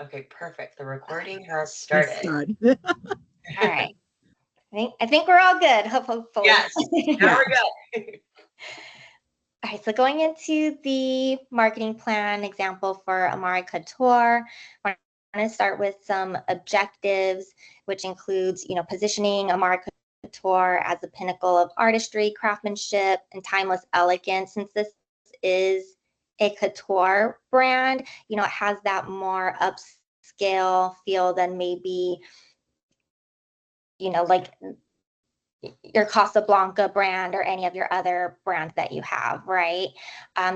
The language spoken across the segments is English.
Okay, perfect. The recording has Let's started. start. All right. I think we're all good, hopefully. Yes, now Yeah. we're good. All right, so going into the marketing plan example for Amari Couture, we're going to start with some objectives, which includes, positioning Amari Couture as a pinnacle of artistry, craftsmanship, and timeless elegance. Since this is a couture brand, it has that more upscale feel than maybe, like your Casablanca brand or any of your other brands that you have, right?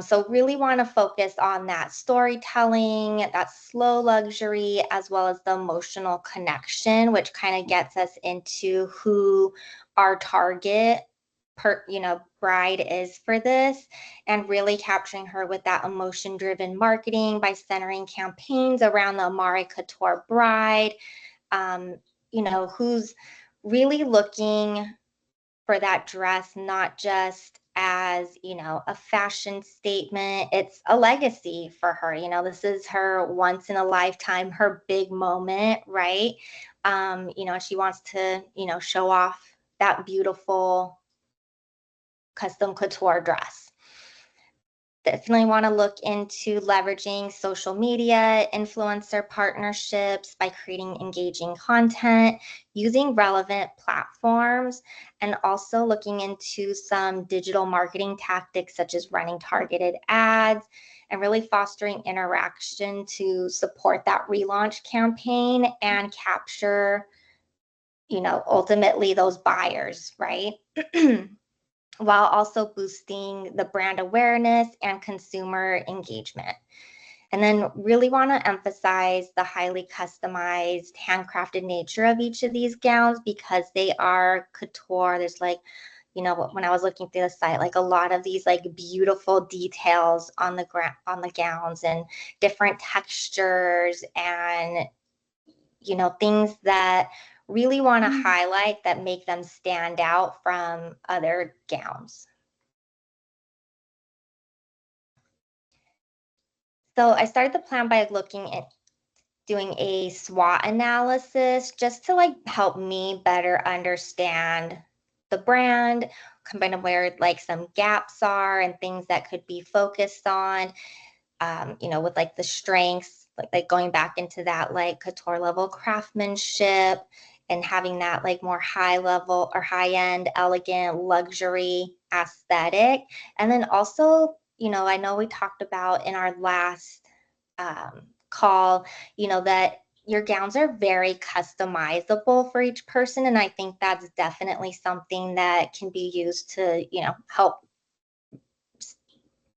So really want to focus on that storytelling, that slow luxury, as well as the emotional connection, which kind of gets us into who our target bride is for this, and really capturing her with that emotion driven marketing by centering campaigns around the Amari Couture bride, um, who's really looking for that dress, not just as, a fashion statement. It's a legacy for her. This is her once in a lifetime, her big moment, right? She wants to, show off that beautiful custom couture dress. Definitely want to look into leveraging social media, influencer partnerships by creating engaging content, using relevant platforms, and also looking into some digital marketing tactics such as running targeted ads and really fostering interaction to support that relaunch campaign and capture, ultimately those buyers, right? While also boosting the brand awareness and consumer engagement. And then really want to emphasize the highly customized, handcrafted nature of each of these gowns because they are couture. There's like, when I was looking through the site, like a lot of these like beautiful details on the gowns and different textures and things that really want to highlight that make them stand out from other gowns. So I started the plan by looking at doing a SWOT analysis just to like help me better understand the brand, kind of where like some gaps are and things that could be focused on, with like the strengths, like going back into that like couture level craftsmanship and having that like more high level or high end, elegant luxury aesthetic. And then also, I know we talked about in our last call, that your gowns are very customizable for each person. And I think that's definitely something that can be used to, help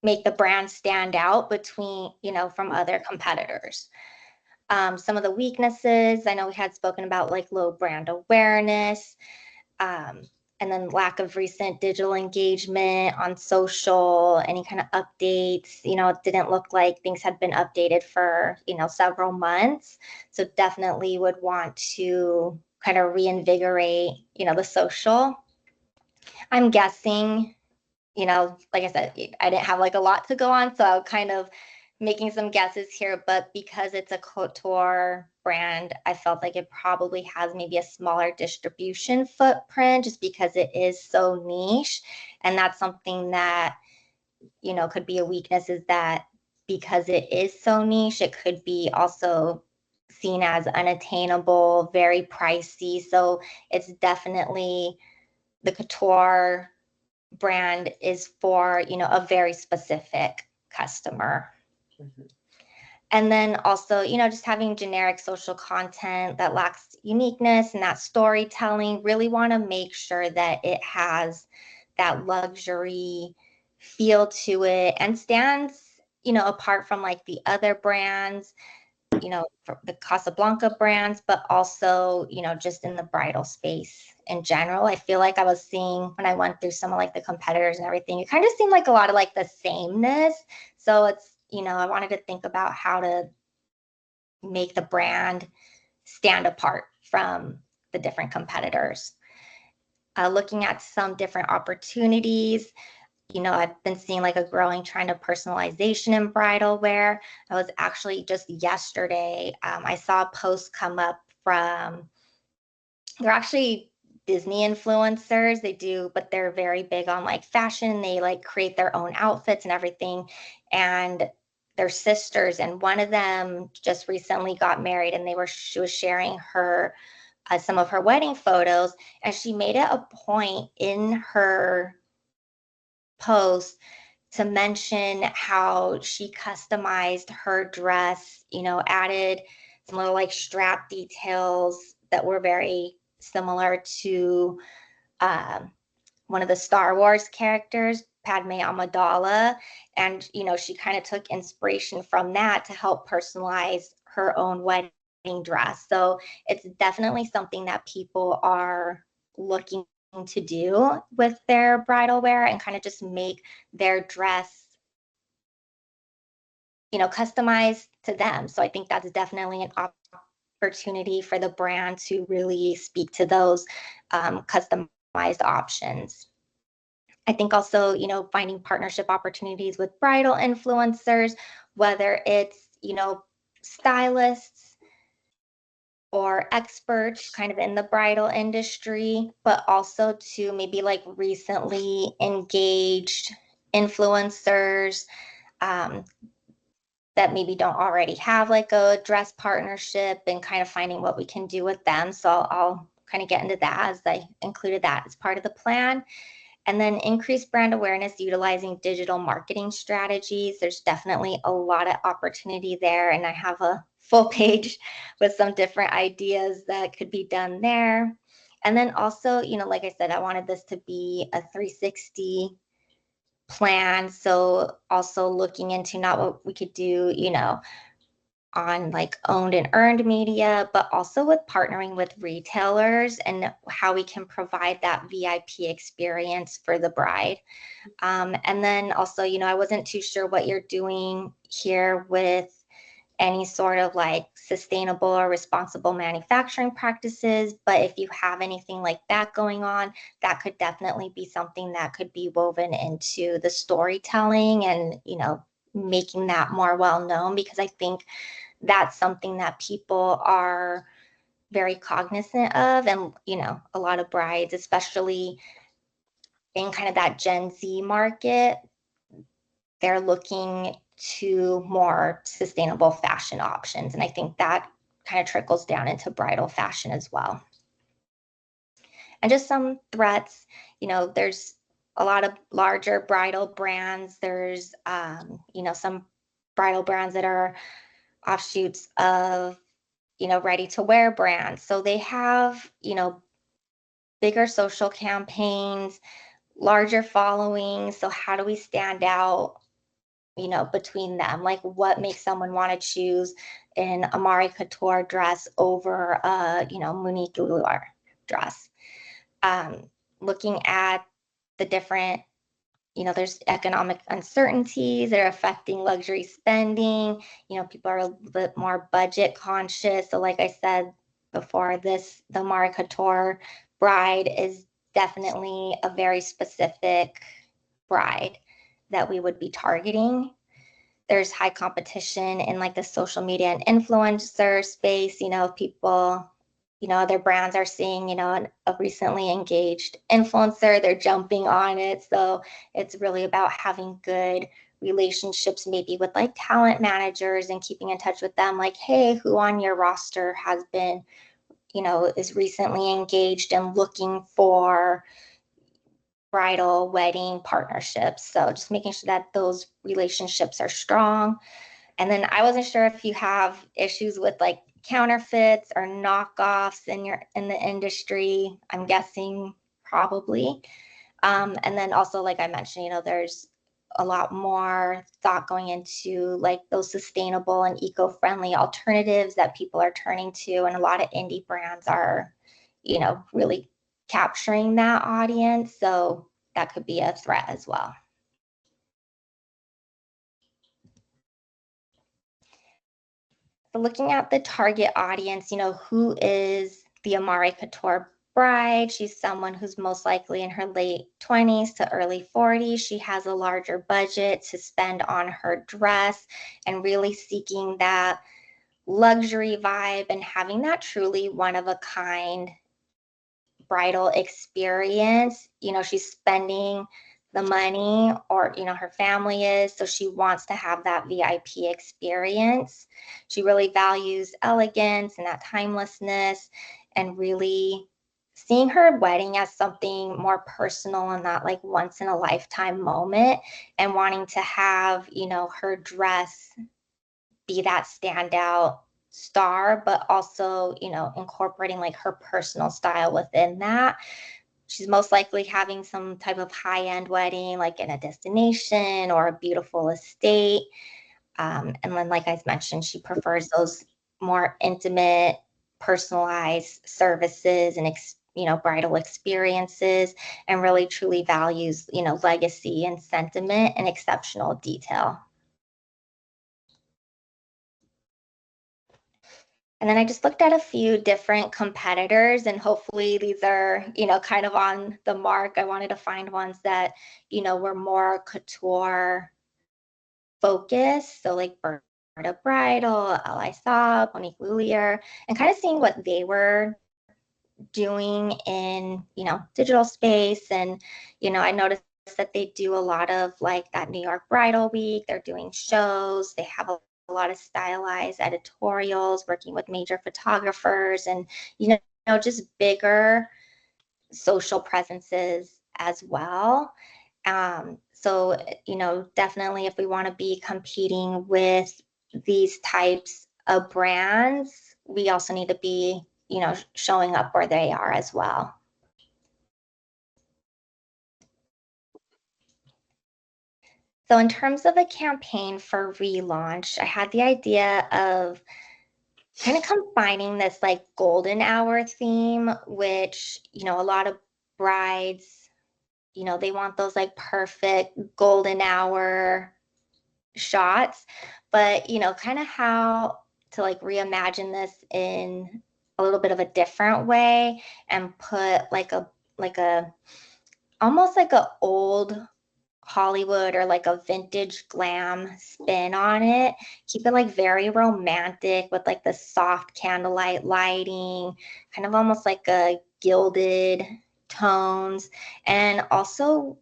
make the brand stand out between, from other competitors. Some of the weaknesses, I know we had spoken about like low brand awareness, um, and then lack of recent digital engagement on social, any kind of updates. It didn't look like things had been updated for, several months. So definitely would want to kind of reinvigorate, the social. I'm guessing, like I said, I didn't have like a lot to go on, so I was kind of making some guesses here, but because it's a couture brand, I felt like it probably has maybe a smaller distribution footprint just because it is so niche. And that's something that, could be a weakness, is that because it is so niche, it could be also seen as unattainable, very pricey. So it's definitely the couture brand is for, a very specific customer. Mhm. And then also, just having generic social content that lacks uniqueness and that storytelling, really want to make sure that it has that luxury feel to it and stands, apart from like the other brands, the Casablanca brands, but also, just in the bridal space in general. I feel like I was seeing when I went through some of like the competitors and everything, it kind of seemed like a lot of like the sameness. So it's, I wanted to think about how to make the brand stand apart from the different competitors. Looking at some different opportunities, I've been seeing like a growing trend of personalization in bridal wear. I was actually just yesterday, I saw a post come up from, they're actually Disney influencers. They do, but they're very big on like fashion. They like create their own outfits and everything. And they're sisters, and one of them just recently got married, and she was sharing her some of her wedding photos, and she made it a point in her post to mention how she customized her dress, added some little like strap details that were very similar to um, one of the Star Wars characters, Padme Amidala. And, she kind of took inspiration from that to help personalize her own wedding dress. So it's definitely something that people are looking to do with their bridal wear and kind of just make their dress, customized to them. So I think that's definitely an opportunity for the brand to really speak to those customized options. I think also, finding partnership opportunities with bridal influencers, whether it's, stylists or experts kind of in the bridal industry, but also to maybe like recently engaged influencers um, that maybe don't already have like a dress partnership, and kind of finding what we can do with them. So I'll kind of get into that, as I included that as part of the plan. And then increase brand awareness utilizing digital marketing strategies. There's definitely a lot of opportunity there. And I have a full page with some different ideas that could be done there. And then also, like I said, I wanted this to be a 360 plan. So also looking into not what we could do, on like owned and earned media, but also with partnering with retailers and how we can provide that VIP experience for the bride. And then also, I wasn't too sure what you're doing here with any sort of like sustainable or responsible manufacturing practices. But if you have anything like that going on, that could definitely be something that could be woven into the storytelling and, making that more well known, because I think that's something that people are very cognizant of. And, a lot of brides, especially in kind of that Gen Z market, they're looking to more sustainable fashion options. And I think that kind of trickles down into bridal fashion as well. And just some threats, there's a lot of larger bridal brands. There's, some bridal brands that are offshoots of, ready to wear brands. So they have, bigger social campaigns, larger followings. So how do we stand out, between them? Like what makes someone want to choose an Amari Couture dress over a, Monique Lure dress? Looking at the different, there's economic uncertainties that are affecting luxury spending. People are a little bit more budget conscious. So like I said before, the Amari Couture bride is definitely a very specific bride that we would be targeting. There's high competition in like the social media and influencer space. People, other brands are seeing, a recently engaged influencer, they're jumping on it. So it's really about having good relationships, maybe with like talent managers, and keeping in touch with them. Like, hey, who on your roster has been, is recently engaged and looking for bridal wedding partnerships. So just making sure that those relationships are strong. And then I wasn't sure if you have issues with like counterfeits or knockoffs in the industry. I'm guessing probably. And then also, like I mentioned, there's a lot more thought going into like those sustainable and eco-friendly alternatives that people are turning to, and a lot of indie brands are, really capturing that audience. So that could be a threat as well. So looking at the target audience, who is the Amari Couture bride. She's someone who's most likely in her late 20s to early 40s. She has a larger budget to spend on her dress and really seeking that luxury vibe and having that truly one of a kind bridal experience. She's spending the money, or, her family is, so she wants to have that VIP experience. She really values elegance and that timelessness, and really seeing her wedding as something more personal and not like once in a lifetime moment, and wanting to have, her dress be that standout star, but also, incorporating like her personal style within that. She's most likely having some type of high-end wedding, like in a destination or a beautiful estate. And then, like I mentioned, she prefers those more intimate, personalized services and bridal experiences, and really truly values, legacy and sentiment and exceptional detail. And then I just looked at a few different competitors, and hopefully these are, kind of on the mark. I wanted to find ones that, were more couture focused. So like Berta Bridal, Ally Saab, Monique Lhuillier, and kind of seeing what they were doing in, digital space. And, I noticed that they do a lot of like that New York Bridal Week. They're doing shows. They have a lot of stylized editorials, working with major photographers, and, just bigger social presences as well. So, definitely if we want to be competing with these types of brands, we also need to be, showing up where they are as well. So in terms of a campaign for relaunch, I had the idea of kind of combining this like golden hour theme, which, a lot of brides, they want those like perfect golden hour shots, but, kind of how to like reimagine this in a little bit of a different way, and put like a almost like a old Hollywood or like a vintage glam spin on it. Keep it like very romantic with like the soft candlelight lighting, kind of almost like a gilded tones, and also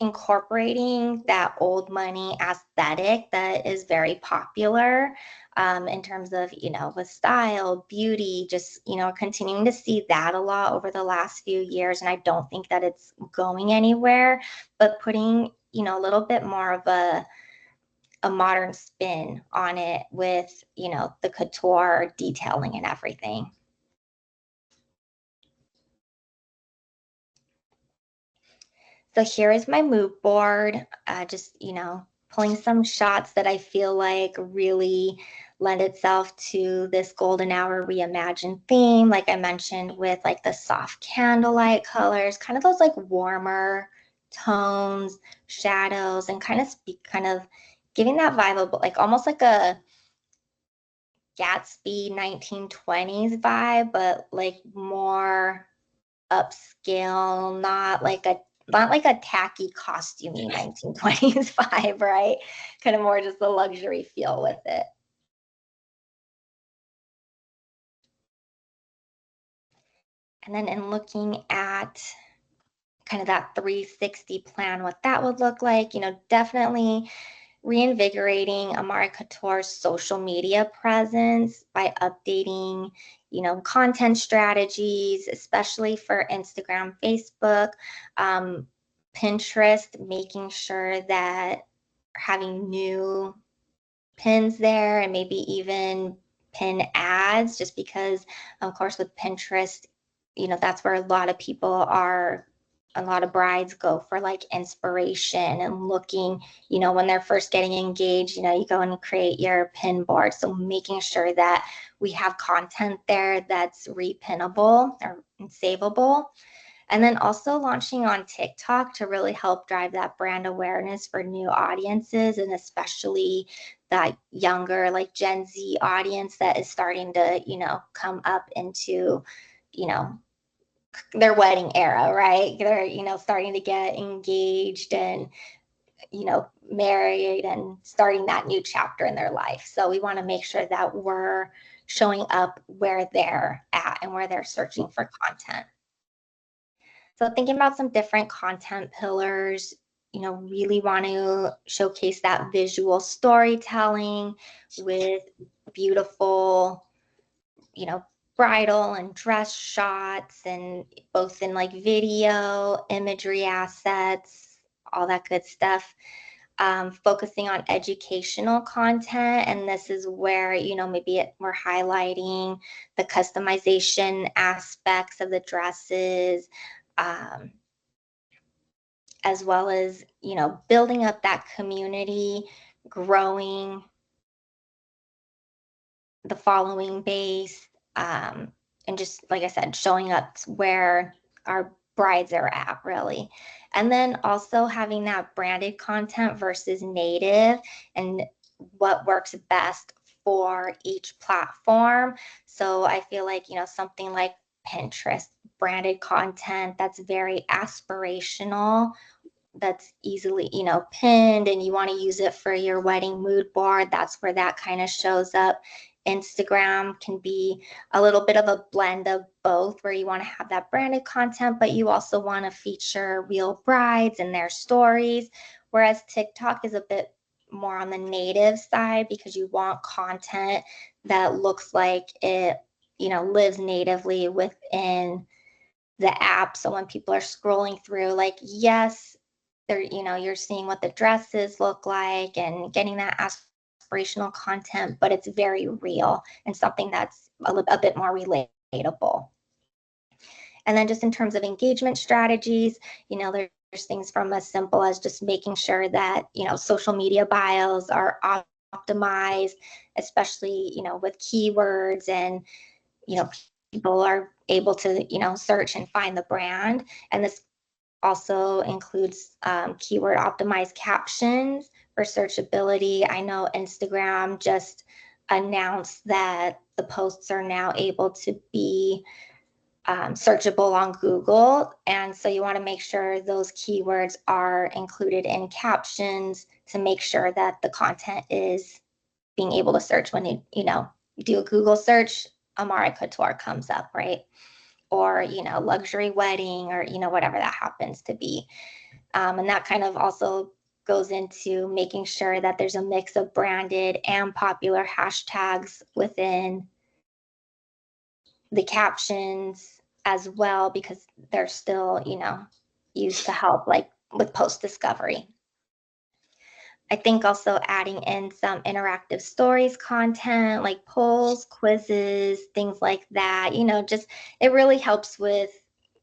incorporating that old money aesthetic that is very popular, in terms of, with style, beauty, just, continuing to see that a lot over the last few years. And I don't think that it's going anywhere, but putting, a little bit more of a modern spin on it with, the couture detailing and everything. So here is my mood board, just, pulling some shots that I feel like really lend itself to this golden hour reimagined theme. Like I mentioned, with like the soft candlelight colors, kind of those like warmer tones, shadows, and kind of giving that vibe of like almost like a Gatsby 1920s vibe, but like more upscale, not like a tacky costumey 1920s vibe, right? Kind of more just the luxury feel with it. And then in looking at kind of that 360 plan, what that would look like, definitely reinvigorating Amara Couture's social media presence by updating, content strategies, especially for Instagram, Facebook, um, Pinterest, making sure that having new pins there, and maybe even pin ads, just because, of course, with Pinterest, that's where a lot of brides go for like inspiration and looking, when they're first getting engaged, you go and create your pin board. So making sure that we have content there that's repinnable or savable. And then also launching on TikTok to really help drive that brand awareness for new audiences, and especially that younger, like Gen Z audience that is starting to, come up into, their wedding era, right? They're, starting to get engaged and, married and starting that new chapter in their life. So we want to make sure that we're showing up where they're at and where they're searching for content. So thinking about some different content pillars, really want to showcase that visual storytelling with beautiful, you know, bridal and dress shots, and both in like video, imagery assets, all that good stuff. Focusing on educational content, and this is where maybe we're highlighting the customization aspects of the dresses, um, as well as building up that community, growing the following base, and just like I said, showing up where our brides are at, really. And then also having that branded content versus native, and what works best for each platform. So I feel like, something like Pinterest, branded content that's very aspirational, that's easily, pinned, and you want to use it for your wedding mood board, that's where that kind of shows up. Instagram can be a little bit of a blend of both, where you want to have that branded content, but you also want to feature real brides and their stories. Whereas TikTok is a bit more on the native side, because you want content that looks like it, lives natively within the app. So when people are scrolling through, like, yes, they're, you're seeing what the dresses look like and getting that aspirational content, but it's very real and something that's a bit more relatable. And then just in terms of engagement strategies, there's things from as simple as just making sure that, social media bios are optimized, especially, with keywords, and, people are able to, search and find the brand. And this also includes keyword optimized captions for searchability. I know Instagram just announced that the posts are now able to be searchable on Google. And so you want to make sure those keywords are included in captions to make sure that the content is being able to search when you do a Google search. Amara Couture comes up, right? Or luxury wedding, or whatever that happens to be. And that kind of also goes into making sure that there's a mix of branded and popular hashtags within the captions as well, because they're still used to help, like, with post discovery. I think also adding in some interactive stories content, like polls, quizzes, things like that, just it really helps with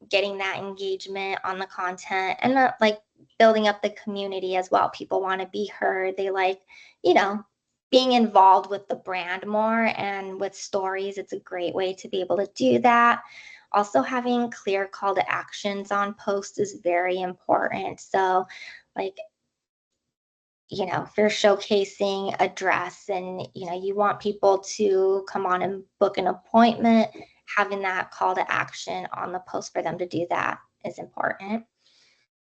getting that engagement on the content, and like building up the community as well. People want to be heard. They like, being involved with the brand more, and with stories, it's a great way to be able to do that. Also, having clear call to actions on posts is very important. So, like, if you're showcasing a dress and, you want people to come on and book an appointment, having that call to action on the post for them to do that is important.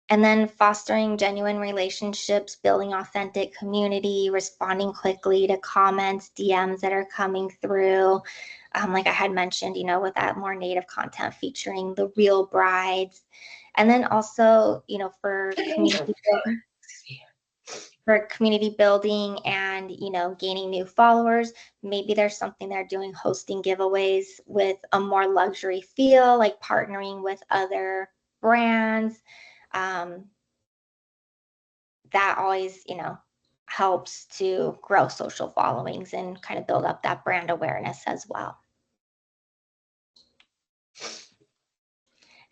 And then fostering genuine relationships, building authentic community, responding quickly to comments, DMs that are coming through. Like I had mentioned, with that more native content featuring the real brides. And then also, for community building and gaining new followers, maybe there's something they're doing, hosting giveaways with a more luxury feel, like partnering with other brands. That always helps to grow social followings and kind of build up that brand awareness as well.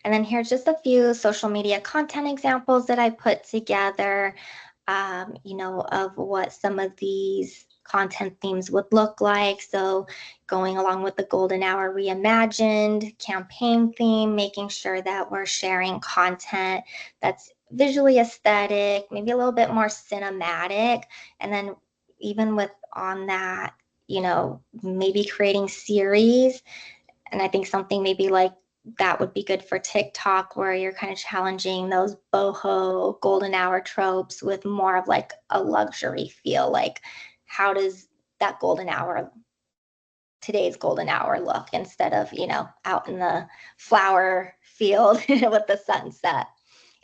And then here's just a few social media content examples that I put together, of what some of these content themes would look like. So going along with the Golden Hour Reimagined campaign theme, making sure that we're sharing content that's visually aesthetic, maybe a little bit more cinematic. And then even with on that, maybe creating series. And I think something maybe like that would be good for TikTok, where you're kind of challenging those boho golden hour tropes with more of like a luxury feel. Like, how does that golden hour, today's golden hour look, instead of, out in the flower field with the sunset?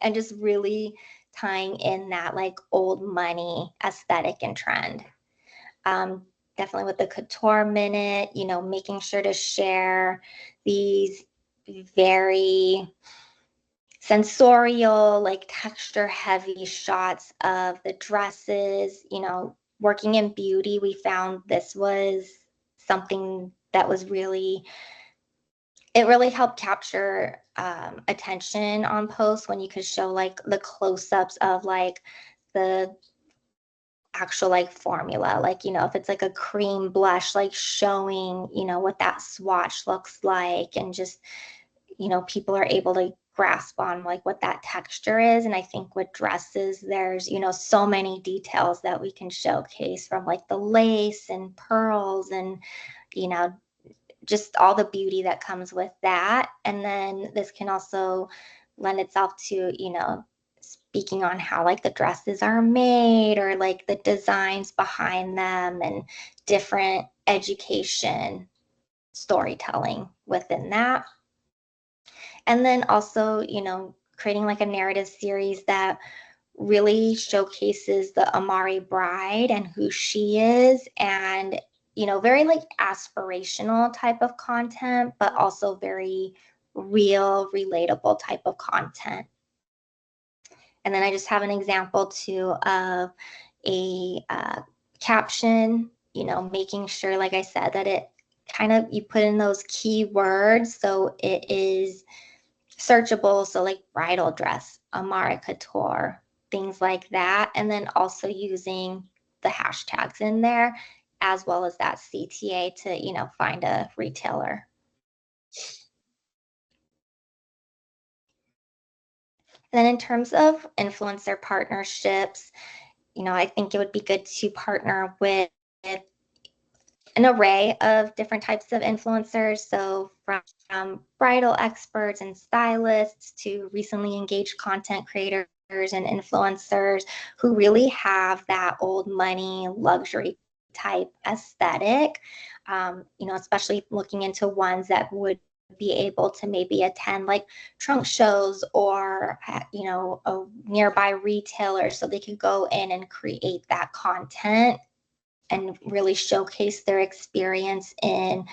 And just really tying in that like old money aesthetic and trend. Um, Definitely with the couture minute, making sure to share these very sensorial, like texture heavy shots of the dresses. Working in beauty, we found this was something that was really, it really helped capture attention on posts, when you could show like the close-ups of like the actual like formula, like, if it's like a cream blush, like showing, what that swatch looks like, and just, people are able to grasp on like what that texture is. And I think with dresses, there's, so many details that we can showcase, from like the lace and pearls and, you know just all the beauty that comes with that. And then this can also lend itself to, speaking on how like the dresses are made, or like the designs behind them, and different education storytelling within that. And then also, creating like a narrative series that really showcases the Amari bride and who she is, and very like aspirational type of content, but also very real, relatable type of content. And then I just have an example too of a caption, making sure, like I said, that it kind of, you put in those keywords so it is searchable. So like bridal dress, Amara couture, things like that. And then also using the hashtags in there, as well as that CTA to, find a retailer. And then in terms of influencer partnerships, I think it would be good to partner with an array of different types of influencers. So from bridal experts and stylists to recently engaged content creators and influencers who really have that old money luxury type aesthetic. Especially looking into ones that would be able to maybe attend like trunk shows, or a nearby retailer, so they could go in and create that content and really showcase their experience in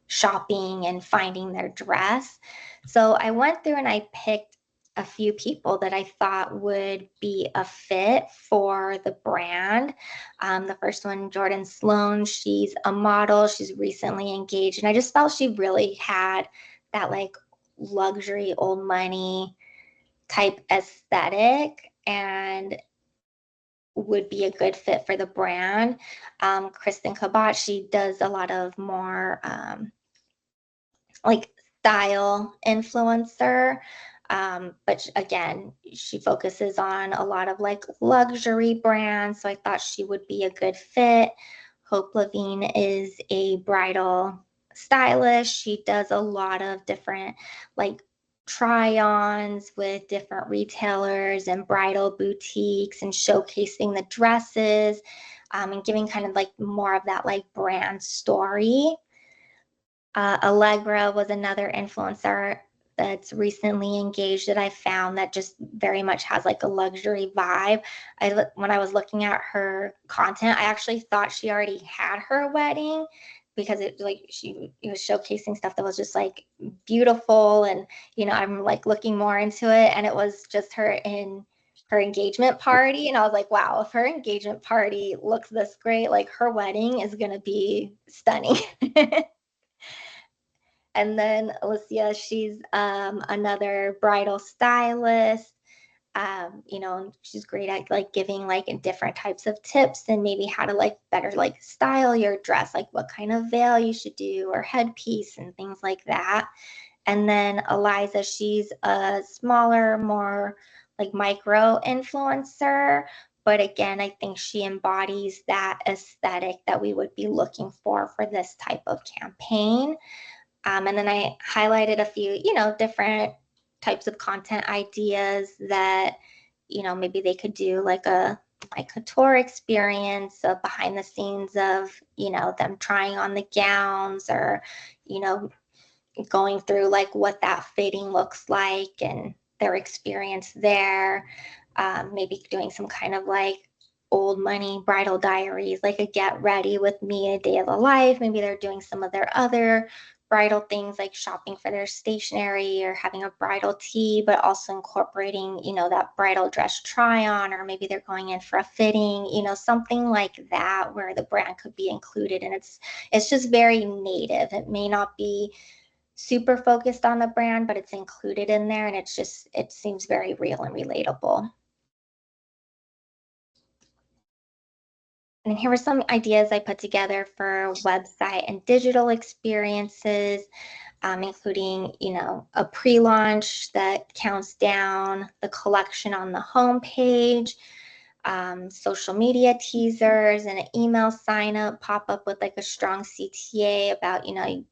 shopping and finding their dress. So I went through and I picked a few people that I thought would be a fit for the brand. The first one, Jordan Sloan, she's a model. She's recently engaged, and I just felt she really had that like luxury old money type aesthetic, and would be a good fit for the brand. Kristen Kabat, she does a lot of more like style influencer. But again, she focuses on a lot of like luxury brands. So I thought she would be a good fit. Hope Levine is a bridal stylist. She does a lot of different like try-ons with different retailers and bridal boutiques, and showcasing the dresses, and giving kind of like more of that like brand story. Allegra was another influencer that's recently engaged that I found that just very much has like a luxury vibe. When I was looking at her content, I actually thought she already had her wedding, because it like she was showcasing stuff that was just like beautiful, and I'm like looking more into it, and it was just her in her engagement party, and I was like, wow, if her engagement party looks this great, like her wedding is gonna be stunning. And then Alicia, she's another bridal stylist. She's great at like giving like different types of tips, and maybe how to like better like style your dress, like what kind of veil you should do, or headpiece, and things like that. And then Eliza, she's a smaller, more like micro influencer. But again, I think she embodies that aesthetic that we would be looking for this type of campaign. And then I highlighted a few, different types of content ideas that, maybe they could do like a tour experience of behind the scenes of, them trying on the gowns or, you know, going through like what that fitting looks like and their experience there. Maybe doing some kind of like old money bridal diaries, like a get ready with me a day of the life. Maybe they're doing some of their other bridal things like shopping for their stationery or having a bridal tea, but also incorporating, that bridal dress try on, or maybe they're going in for a fitting, something like that where the brand could be included. And it's just very native. It may not be super focused on the brand, but it's included in there, and it seems very real and relatable. And here were some ideas I put together for website and digital experiences, including, a pre-launch that counts down the collection on the homepage, social media teasers and an email sign up pop up with like a strong CTA about,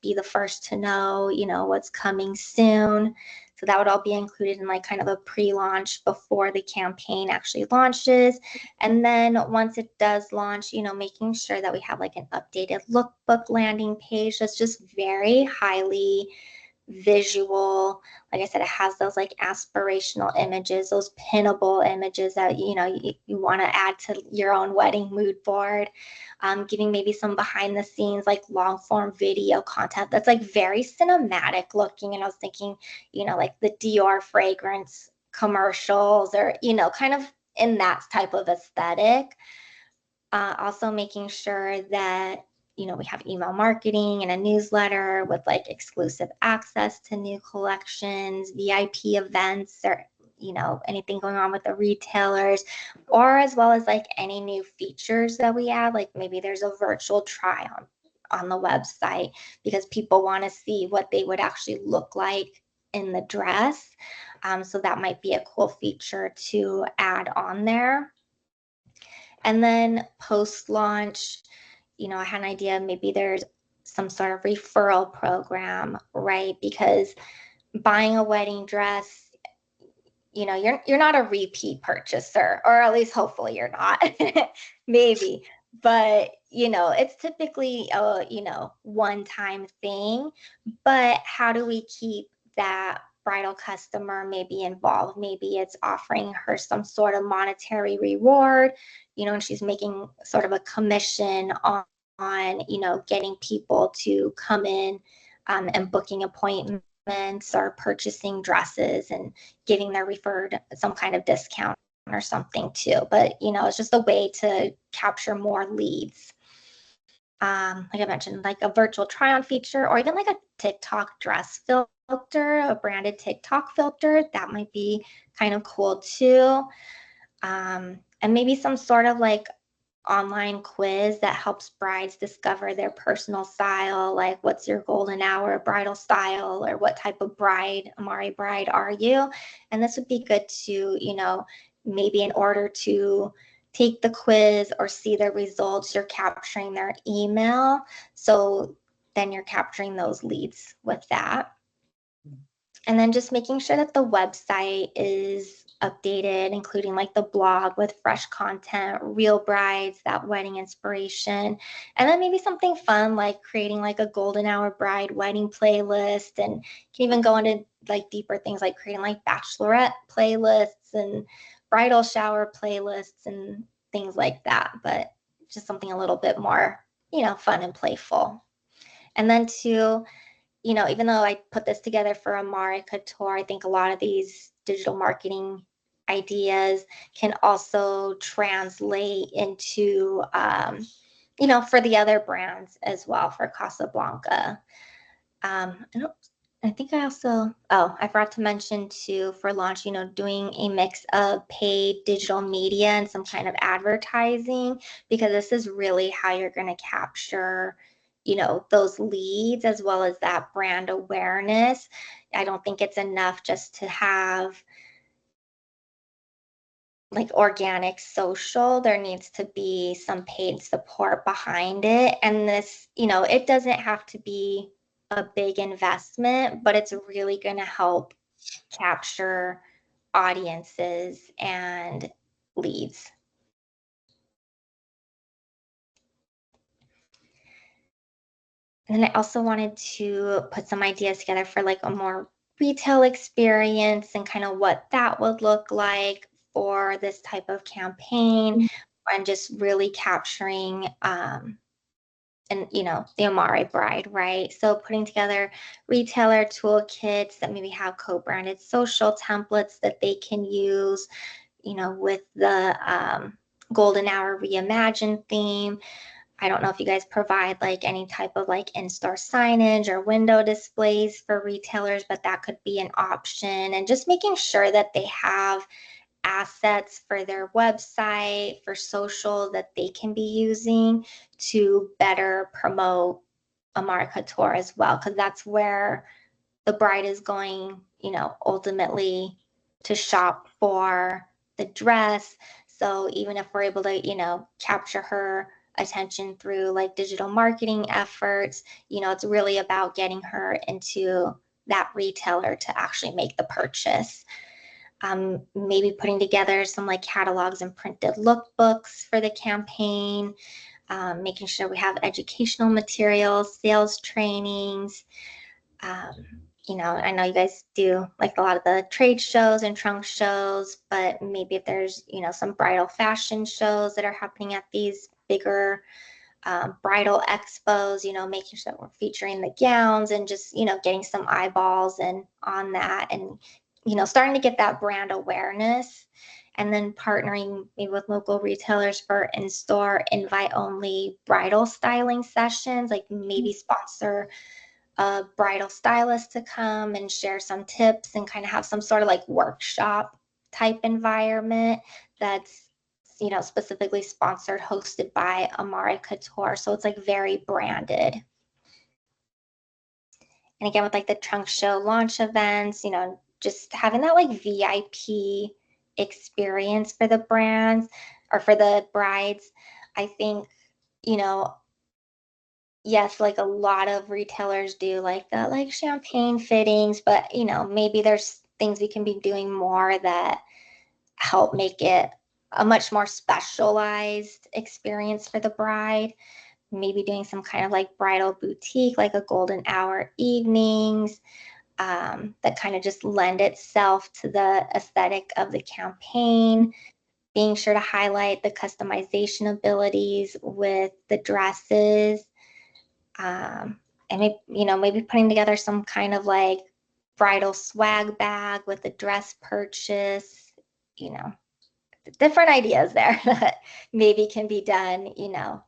be the first to know, what's coming soon. So that would all be included in like kind of a pre-launch before the campaign actually launches. And then once it does launch, making sure that we have like an updated lookbook landing page that's just very highly visual. Like I said, it has those like aspirational images, those pinnable images that you want to add to your own wedding mood board. Giving maybe some behind the scenes like long form video content that's like very cinematic looking. And I was thinking, like the Dior fragrance commercials, or kind of in that type of aesthetic. Also making sure that, we have email marketing and a newsletter with like exclusive access to new collections, VIP events, or, anything going on with the retailers, or as well as like any new features that we add. Like maybe there's a virtual try on the website because people want to see what they would actually look like in the dress. So that might be a cool feature to add on there. And then post launch, I had an idea maybe there's some sort of referral program, right? Because buying a wedding dress, you're not a repeat purchaser, or at least hopefully you're not. Maybe. But, it's typically a, one-time thing. But how do we keep that bridal customer maybe involved? Maybe it's offering her some sort of monetary reward, and she's making sort of a commission on, getting people to come in, and booking appointments or purchasing dresses and giving their referred some kind of discount or something too. But, it's just a way to capture more leads. Like I mentioned, like a virtual try on feature, or even like a TikTok dress filter, a branded TikTok filter. That might be kind of cool too. And maybe some sort of like online quiz that helps brides discover their personal style, like what's your golden hour bridal style, or what type of bride, Amari bride are you? And this would be good to, maybe in order to take the quiz or see the results, you're capturing their email. So then you're capturing those leads with that. And then just making sure that the website is updated, including like the blog with fresh content, real brides, that wedding inspiration. And then maybe something fun like creating like a golden hour bride wedding playlist. And you can even go into like deeper things like creating like bachelorette playlists and bridal shower playlists and things like that. But just something a little bit more, fun and playful. And then to, even though I put this together for Amari Couture, I think a lot of these digital marketing ideas can also translate into, for the other brands as well, for Casablanca. I think I also, I forgot to mention too, for launch, doing a mix of paid digital media and some kind of advertising, because this is really how you're going to capture, those leads as well as that brand awareness. I don't think it's enough just to have like organic social. There needs to be some paid support behind it. And this, it doesn't have to be a big investment, but it's really going to help capture audiences and leads. And then I also wanted to put some ideas together for like a more retail experience and kind of what that would look like for this type of campaign and just really capturing and the Amare bride, right? So putting together retailer toolkits that maybe have co-branded social templates that they can use, with the golden hour reimagined theme. I don't know if you guys provide like any type of like in-store signage or window displays for retailers, but that could be an option. And just making sure that they have assets for their website, for social that they can be using to better promote Amara Couture as well, because that's where the bride is going, ultimately to shop for the dress. So even if we're able to, capture her attention through like digital marketing efforts, it's really about getting her into that retailer to actually make the purchase. Maybe putting together some like catalogs and printed lookbooks for the campaign, making sure we have educational materials, sales trainings. Um, I know you guys do like a lot of the trade shows and trunk shows, but maybe if there's, some bridal fashion shows that are happening at these bigger bridal expos, making sure that we're featuring the gowns and just, getting some eyeballs and on that and, starting to get that brand awareness and then partnering maybe with local retailers for in-store invite only bridal styling sessions, like maybe sponsor a bridal stylist to come and share some tips and kind of have some sort of like workshop type environment that's specifically sponsored, hosted by Amari Couture. So it's like very branded. And again, with like the trunk show launch events, just having that like VIP experience for the brands or for the brides. I think, you know, yes, like a lot of retailers do like the like champagne fittings, but maybe there's things we can be doing more that help make it a much more specialized experience for the bride. Maybe doing some kind of like bridal boutique, like a golden hour evenings, that kind of just lend itself to the aesthetic of the campaign. Being sure to highlight the customization abilities with the dresses, and maybe putting together some kind of like bridal swag bag with a dress purchase, you know, different ideas there that maybe can be done,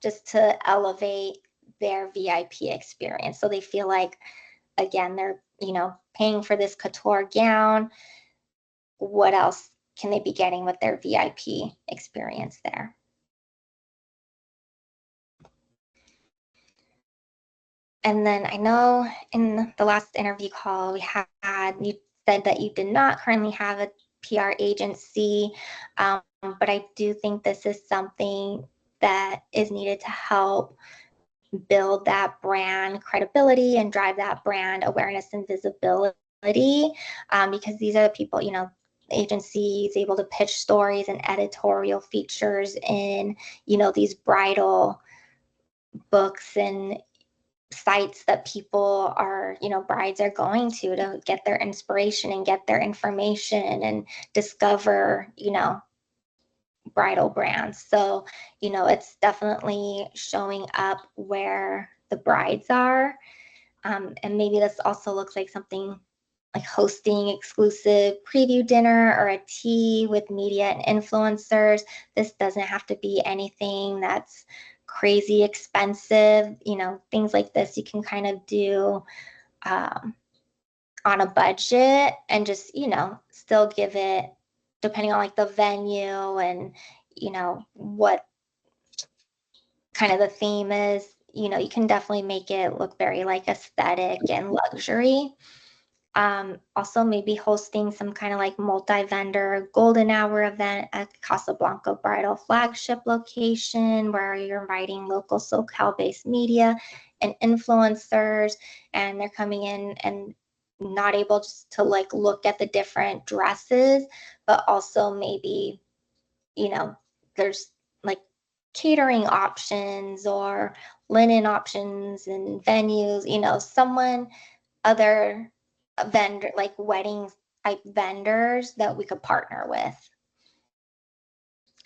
just to elevate their VIP experience. So they feel like, again, they're, paying for this couture gown. What else can they be getting with their VIP experience there? And then I know in the last interview call we had, you said that you did not currently have a PR agency, but I do think this is something that is needed to help build that brand credibility and drive that brand awareness and visibility, because these are the people, agencies able to pitch stories and editorial features in, these bridal books and sites that people are, brides are going to get their inspiration and get their information and discover, bridal brands. So, it's definitely showing up where the brides are. And maybe this also looks like something like hosting exclusive preview dinner or a tea with media and influencers. This doesn't have to be anything that's crazy expensive. Things like this you can kind of do um, on a budget and just, still give it, depending on like the venue and, what kind of the theme is, you can definitely make it look very like aesthetic and luxury. Also maybe hosting some kind of like multi-vendor golden hour event at Casablanca Bridal flagship location where you're inviting local SoCal-based media and influencers, and they're coming in and not able just to like look at the different dresses, but also maybe, there's like catering options or linen options and venues, someone other vendor, like wedding type vendors that we could partner with.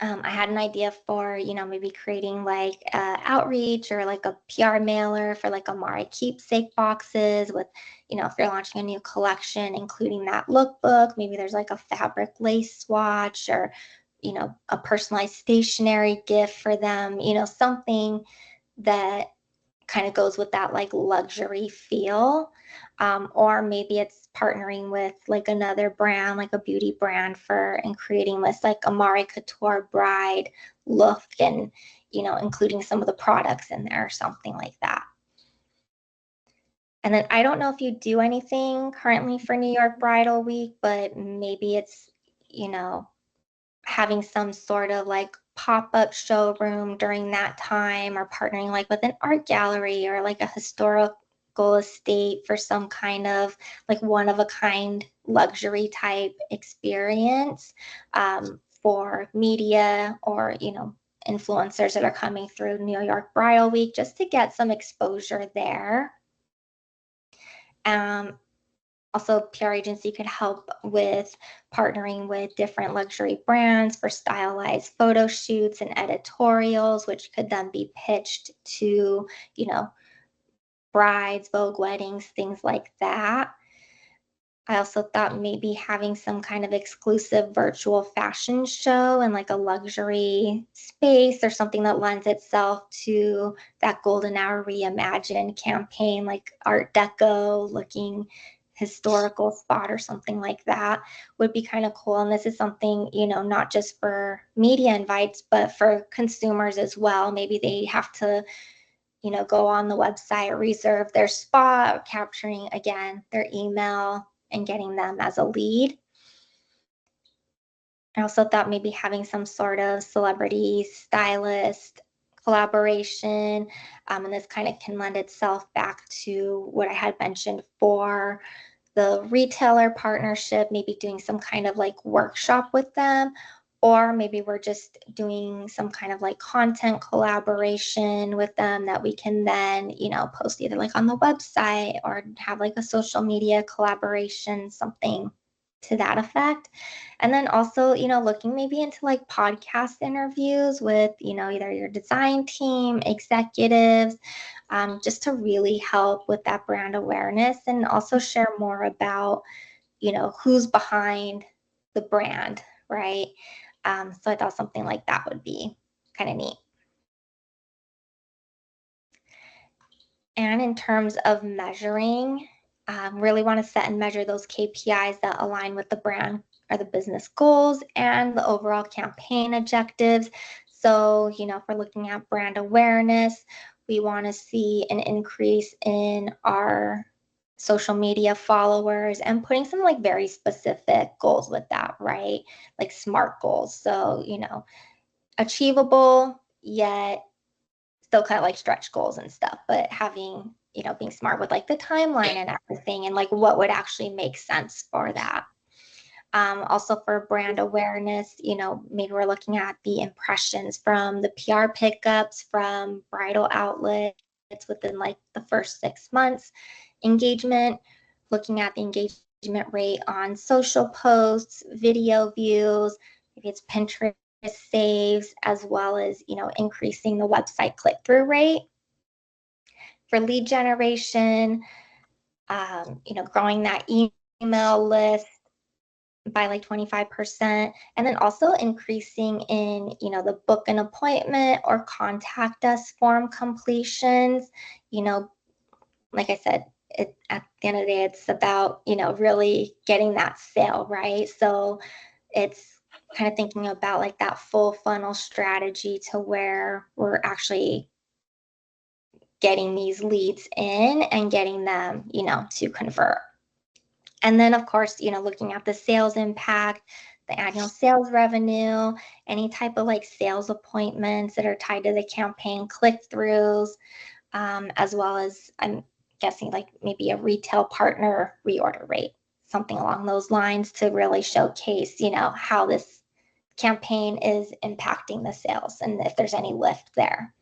I had an idea for, maybe creating like outreach or like a PR mailer for like Amari keepsake boxes with, if you're launching a new collection, including that lookbook. Maybe there's like a fabric lace swatch or, a personalized stationery gift for them, something that kind of goes with that like luxury feel. Or maybe it's partnering with like another brand, like a beauty brand and creating this like Amari Couture bride look and, including some of the products in there or something like that. And then I don't know if you do anything currently for New York Bridal Week, but maybe it's, you know, having some sort of like pop-up showroom during that time, or partnering like with an art gallery or like a historical estate for some kind of like one of a kind luxury type experience, for media or, influencers that are coming through New York Bridal Week, just to get some exposure there. Um, Also, PR agency could help with partnering with different luxury brands for stylized photo shoots and editorials, which could then be pitched to, you know, brides, Vogue weddings, things like that. I also thought maybe having some kind of exclusive virtual fashion show and like a luxury space or something that lends itself to that Golden Hour Reimagined campaign, like Art Deco looking historical spot or something like that would be kind of cool. And this is something, not just for media invites, but for consumers as well. Maybe they have to, go on the website, reserve their spot, capturing again their email and getting them as a lead. I also thought maybe having some sort of celebrity stylist collaboration, and this kind of can lend itself back to what I had mentioned for the retailer partnership, maybe doing some kind of like workshop with them, or maybe we're just doing some kind of like content collaboration with them that we can then, post either like on the website or have like a social media collaboration, something to that effect. And then also, looking maybe into like podcast interviews with, either your design team, executives, just to really help with that brand awareness and also share more about, who's behind the brand, right? So I thought something like that would be kind of neat. And in terms of measuring, really want to set and measure those KPIs that align with the brand or the business goals and the overall campaign objectives. So, if we're looking at brand awareness, we want to see an increase in our social media followers and putting some like very specific goals with that, right? Like SMART goals. So, achievable yet still kind of like stretch goals and stuff, but having, being smart with like the timeline and everything and like what would actually make sense for that. Also for brand awareness, maybe we're looking at the impressions from the PR pickups from bridal outlets within like the first 6 months, engagement, looking at the engagement rate on social posts, video views, maybe it's Pinterest saves, as well as, increasing the website click-through rate. For lead generation, growing that email list by like 25%, and then also increasing in, the book an appointment or contact us form completions. Like I said, at the end of the day, it's about, really getting that sale, right? So it's kind of thinking about like that full funnel strategy to where we're actually getting these leads in and getting them, to convert. And then, of course, looking at the sales impact, the annual sales revenue, any type of like sales appointments that are tied to the campaign, click-throughs, as well as I'm guessing like maybe a retail partner reorder rate, something along those lines to really showcase, how this campaign is impacting the sales and if there's any lift there.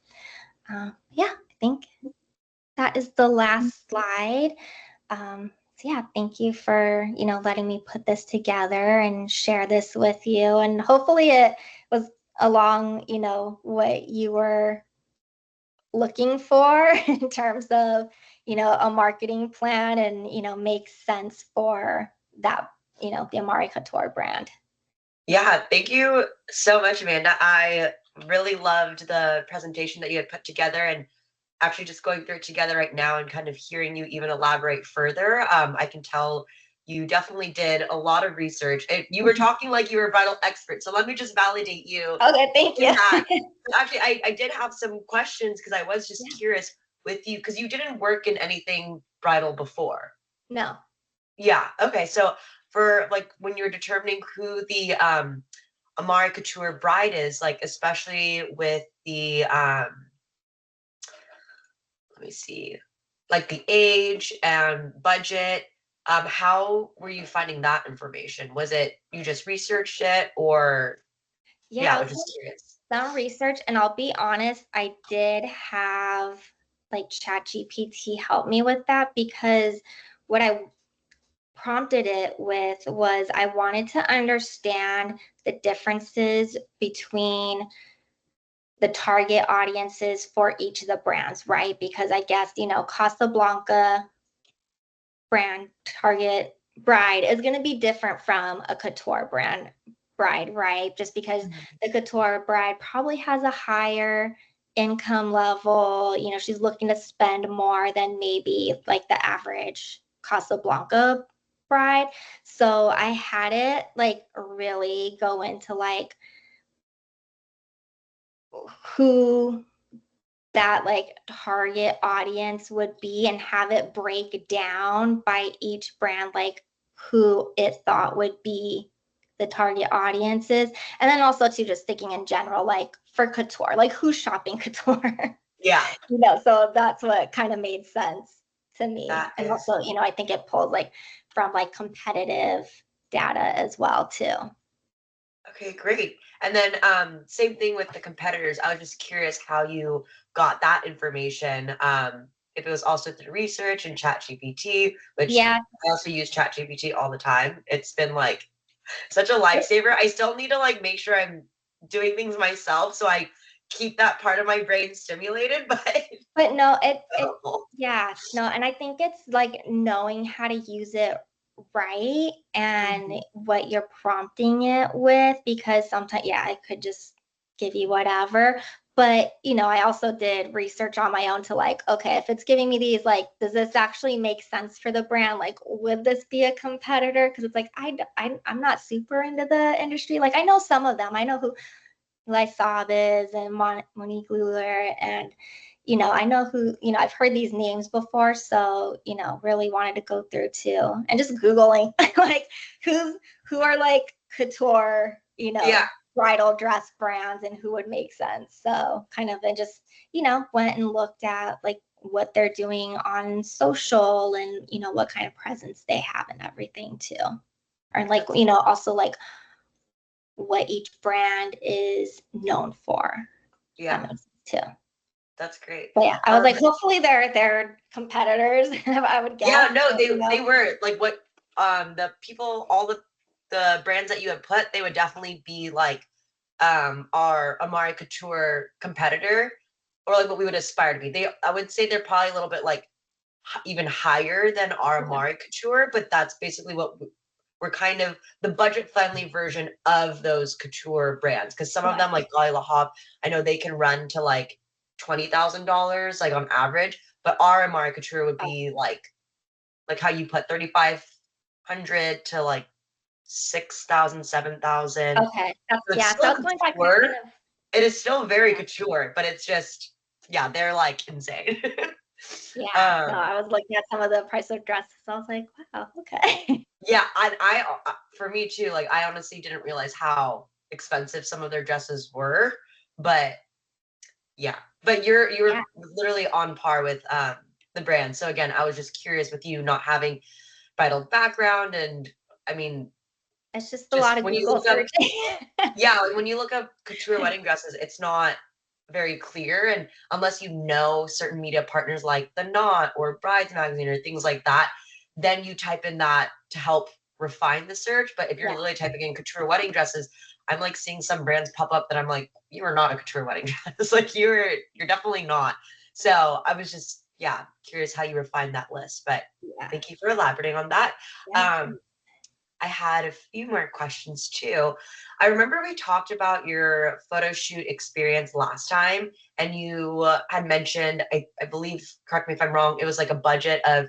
Yeah, I think that is the last slide. So yeah, thank you for, letting me put this together and share this with you. And hopefully it was along, what you were looking for in terms of, a marketing plan and, makes sense for that, the Amari Couture brand. Yeah, thank you so much, Amanda. I really loved the presentation that you had put together, and actually just going through it together right now and kind of hearing you even elaborate further. I can tell you definitely did a lot of research. You were talking like you were a vital expert, so let me just validate you Okay, thank in you. that. Actually, I did have some questions because I was just Yeah. curious with you because you didn't work in anything bridal before. No. Yeah. Okay. So for like when you're determining who the Amari Couture bride is, like especially with the let me see, like the age and budget, how were you finding that information? Was it you just researched it or Yeah, yeah, I I was was just curious. some research, and I'll be honest, I did have like ChatGPT help me with that because what I prompted it with was I wanted to understand the differences between the target audiences for each of the brands, right? Because I guess, Casablanca brand target bride is going to be different from a couture brand bride, right? Just because the couture bride probably has a higher income level, she's looking to spend more than maybe like the average Casablanca bride. So I had it like really go into like who that like target audience would be and have it break down by each brand, like who it thought would be the target audiences. And then also too, just thinking in general, like for couture, like who's shopping couture, Yeah, so that's what kind of made sense to me. that And is also, I think it pulled like from like competitive data as well too. okay, great. And then same thing with the competitors. I was just curious how you got that information. If it was also through research and ChatGPT, which Yeah. I also use ChatGPT all the time. It's been like such a lifesaver. I still need to like make sure I'm doing things myself so I keep that part of my brain stimulated, But no, yeah, no, and I think it's like knowing how to use it right and Mhm. what you're prompting it with, because sometimes, yeah, I could just give you whatever. But, I also did research on my own to like, okay, if it's giving me these, like, does this actually make sense for the brand? Like, would this be a competitor? Because it's like, I'm not super into the industry. Like, I know some of them. I know who Lysabes and Monique Luller, and I know who, I've heard these names before, so really wanted to go through too and just googling like who are like couture, Yeah, bridal dress brands and who would make sense. So kind of and just went and looked at like what they're doing on social and what kind of presence they have and everything too, or like that's also like what each brand is known for. That yeah, makes sense too. that's great. But yeah, I was Um, like, hopefully they're competitors, I would guess. yeah, no, But, they were like what the people all the brands that you had put, they would definitely be like our Amari Couture competitor or like what we would aspire to be. They I would say they're probably a little bit like even higher than our okay. Amari Couture, but that's basically what we're kind of the budget friendly version of those couture brands because some of Okay. them like Lali Lahab, I know they can run to like $20,000 like on average, but our Amari Couture would be like how you put 3,500 to like 6,000, 7,000. Okay. That's So it's yeah. So I still was going back to couture. kind of It is still very yeah. couture, but it's just yeah, they're like insane. Yeah. No, um I was looking at some of the price of dresses. I was like, wow, okay. Yeah, I for me too, like I honestly didn't realize how expensive some of their dresses were, but yeah. But Yeah, you're literally on par with the brand. So again, I was just curious with you not having bridal background and I mean, it's just a lot just of when you Google look up searching. yeah, like when you look up couture wedding dresses, it's not very clear. And unless you know certain media partners like The Knot or Brides Magazine or things like that, then you type in that to help refine the search. But if you're Yeah, literally typing in couture wedding dresses, I'm like seeing some brands pop up that I'm like, you are not a couture wedding dress. Like you're definitely not. So I was just yeah, curious how you refined that list. But yeah, thank you for elaborating on that. yeah. Um, I had a few more questions too. I remember we talked about your photo shoot experience last time, and you had mentioned, I believe, correct me if I'm wrong, it was like a budget of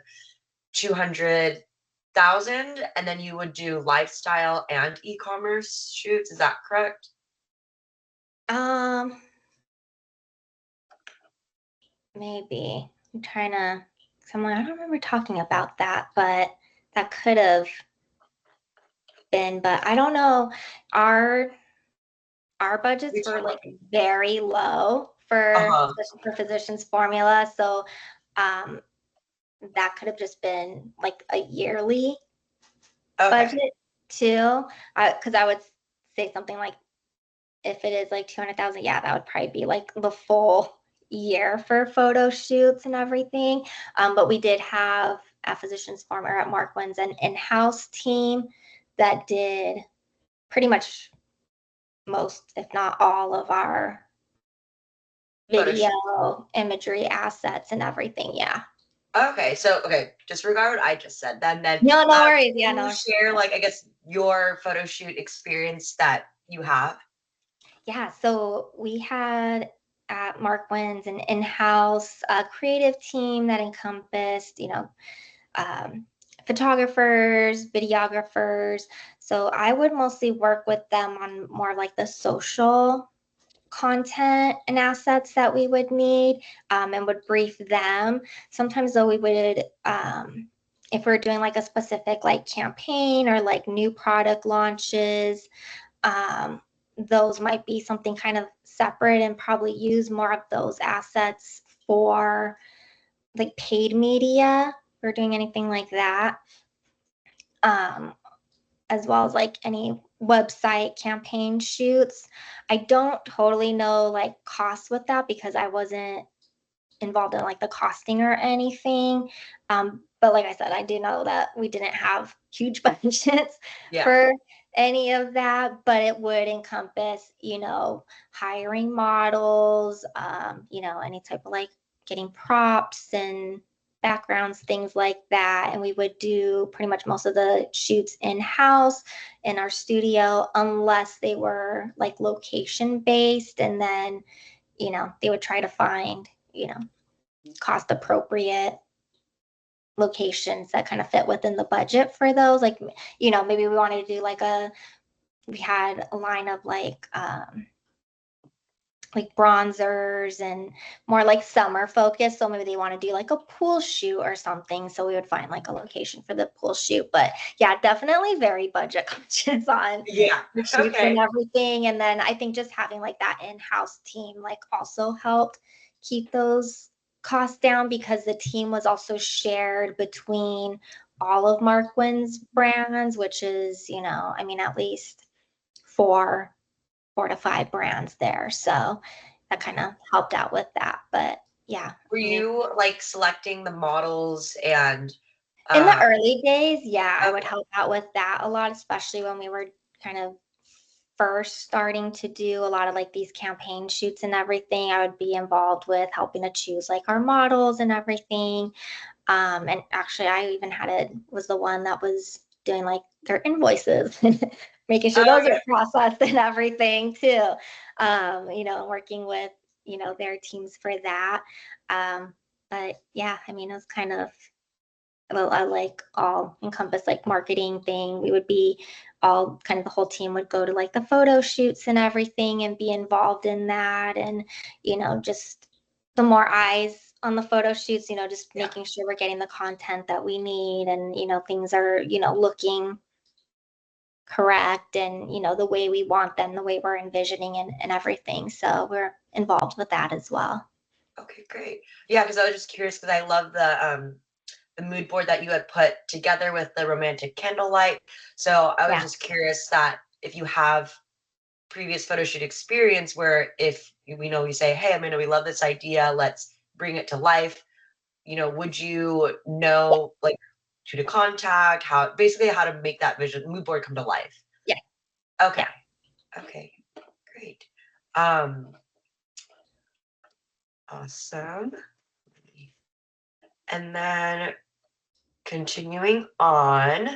200,000, and then you would do lifestyle and e-commerce shoots. Is that correct? Um, maybe I'm trying to. Someone I don't remember talking about that, but that could have been. But I don't know. Our our We budgets were talked. like very low for Uh-huh. especially for physicians formula. So um, that could have just been like a yearly Okay. budget too. Because I would say something like if it is like 200,000, yeah, that would probably be like the full year for photo shoots and everything. But we did have at Physicians Farm or at Markwins an in-house team that did pretty much most, if not all, of our Photo shoot. video imagery assets and everything. Yeah. Okay, so okay, disregard what I just said. Then No, no worries. can Yeah, you no. share like I guess your photo shoot experience that you have? Yeah, so we had at Markwins an in-house creative team that encompassed, um, photographers, videographers. So I would mostly work with them on more like the social content and assets that we would need, and would brief them. Sometimes though we would, if we're doing like a specific like campaign or like new product launches, um, those might be something kind of separate and probably use more of those assets for like paid media or doing anything like that. Um, as well as like any website campaign shoots. I don't totally know like costs with that because I wasn't involved in like the costing or anything. But like I said, I do know that we didn't have huge budgets Yeah. for any of that, but it would encompass, hiring models, any type of like getting props and backgrounds, things like that. And we would do pretty much most of the shoots in house in our studio, unless they were like location based. And then, they would try to find, cost appropriate locations that kind of fit within the budget for those. Like, maybe we wanted to do we had a line of like bronzers and more like summer focused. So maybe they want to do like a pool shoot or something. So we would find like a location for the pool shoot. But yeah, definitely very budget conscious on Yeah. the shoots and Okay. everything. And then I think just having like that in-house team like also helped keep those costs down because the team was also shared between all of Markwin's brands, which is, at least four 4 to 5 brands there. So that kind of helped out with that. But yeah, Were I mean, you like selecting the models and in the uh early days, yeah, I would okay. help out with that a lot, especially when we were kind of first starting to do a lot of like these campaign shoots and everything. I would be involved with helping to choose like our models and everything. And actually, I even was the one that was doing like their invoices and making sure those Okay. are processed and everything too. Working with, their teams for that. But yeah, I mean, it was kind of like all encompass like marketing thing. We would be all kind of the whole team would go to like the photo shoots and everything and be involved in that. And, just the more eyes on the photo shoots, just Yeah. making sure we're getting the content that we need and, things are, looking correct and, the way we want them, the way we're envisioning and everything. So we're involved with that as well. Okay, great. Yeah, because I was just curious because I love the mood board that you had put together with the romantic candlelight. So I was Yeah. just curious that if you have previous photo shoot experience where if we say, hey, Amanda, we love this idea, let's bring it to life. Would you know like who to contact, how basically how to make that vision mood board come to life? Yeah. Okay. Yeah. Okay. Great. Um, awesome. And then continuing on,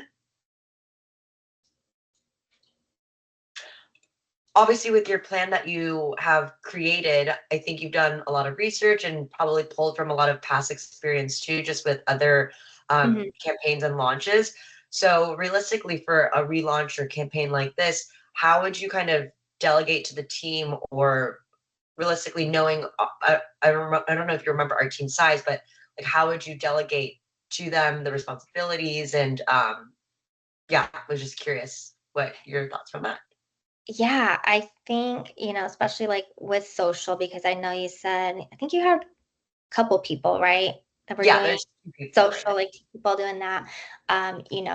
obviously with your plan that you have created, I think you've done a lot of research and probably pulled from a lot of past experience too, just with other Mhm. campaigns and launches. So realistically, for a relaunch or campaign like this, how would you kind of delegate to the team, or realistically knowing, I don't know if you remember our team size, but like how would you delegate to them the responsibilities? And yeah, I was just curious what your thoughts from that. Yeah, I think, especially like with social, because I know you said, I think you had a couple people, right? That were Yeah, doing there's two people right social, like people doing that.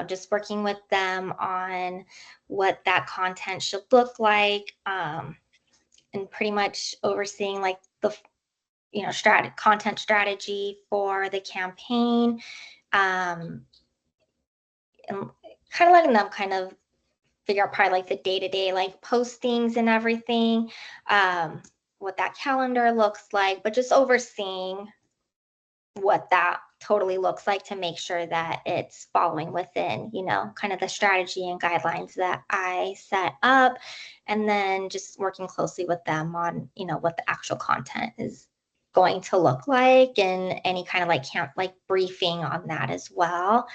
Just working with them on what that content should look like, and pretty much overseeing like the, content strategy for the campaign, um, and kind of letting them kind of figure out probably like the day-to-day like postings and everything, what that calendar looks like, but just overseeing what that totally looks like to make sure that it's following within, kind of the strategy and guidelines that I set up. And then just working closely with them on, what the actual content is going to look like and any kind of like camp like briefing on that as well.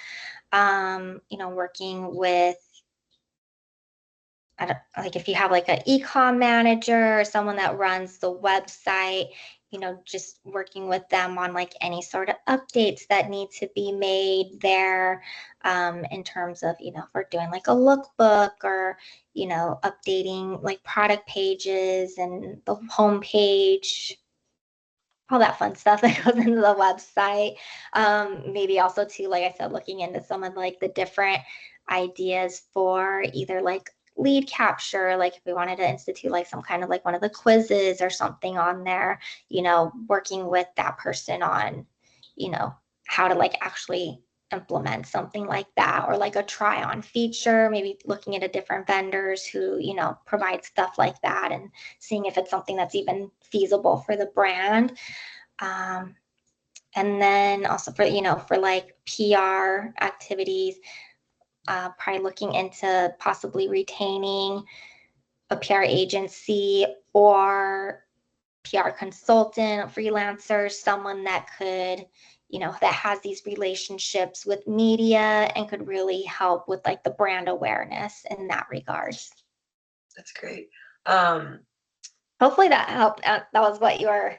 Working with, I don't, like if you have like an e-com manager or someone that runs the website, just working with them on like any sort of updates that need to be made there, in terms of, if we're doing like a lookbook or, updating like product pages and the homepage, all that fun stuff that goes into the website. Maybe also too, like I said, looking into some of like the different ideas for either like lead capture, like if we wanted to institute like some kind of like one of the quizzes or something on there, working with that person on, how to like actually implement something like that, or like a try on feature, maybe looking at a different vendors who, provide stuff like that and seeing if it's something that's even feasible for the brand. um, and then also for, for like PR activities, probably looking into possibly retaining a PR agency or PR consultant, freelancer, someone that could, that has these relationships with media and could really help with like the brand awareness in that regards. That's great. Um, Hopefully that helped. That was what you were.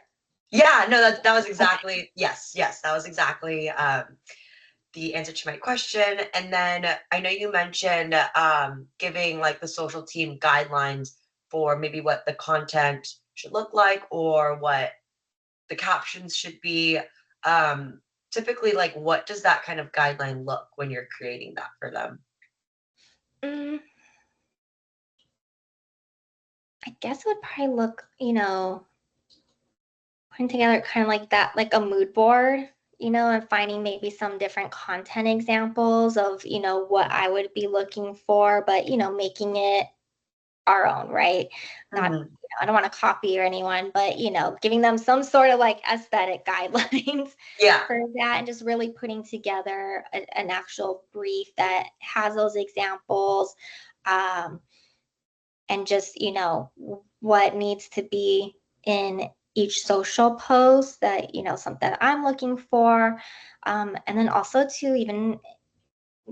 yeah, no, that was exactly, yes, that was exactly the answer to my question. And then I know you mentioned giving like the social team guidelines for maybe what the content should look like or what the captions should be. Um, typically, like what does that kind of guideline look when you're creating that for them? Mm, I guess it would probably look, putting together kind of like that, like a mood board, and finding maybe some different content examples of, what I would be looking for, but, making it our own, right? Not, Mhm. I don't want to copy or anyone, but, giving them some sort of like aesthetic guidelines Yeah, for that and just really putting together an actual brief that has those examples, um, and just, what needs to be in each social post that, something that I'm looking for. And then also to even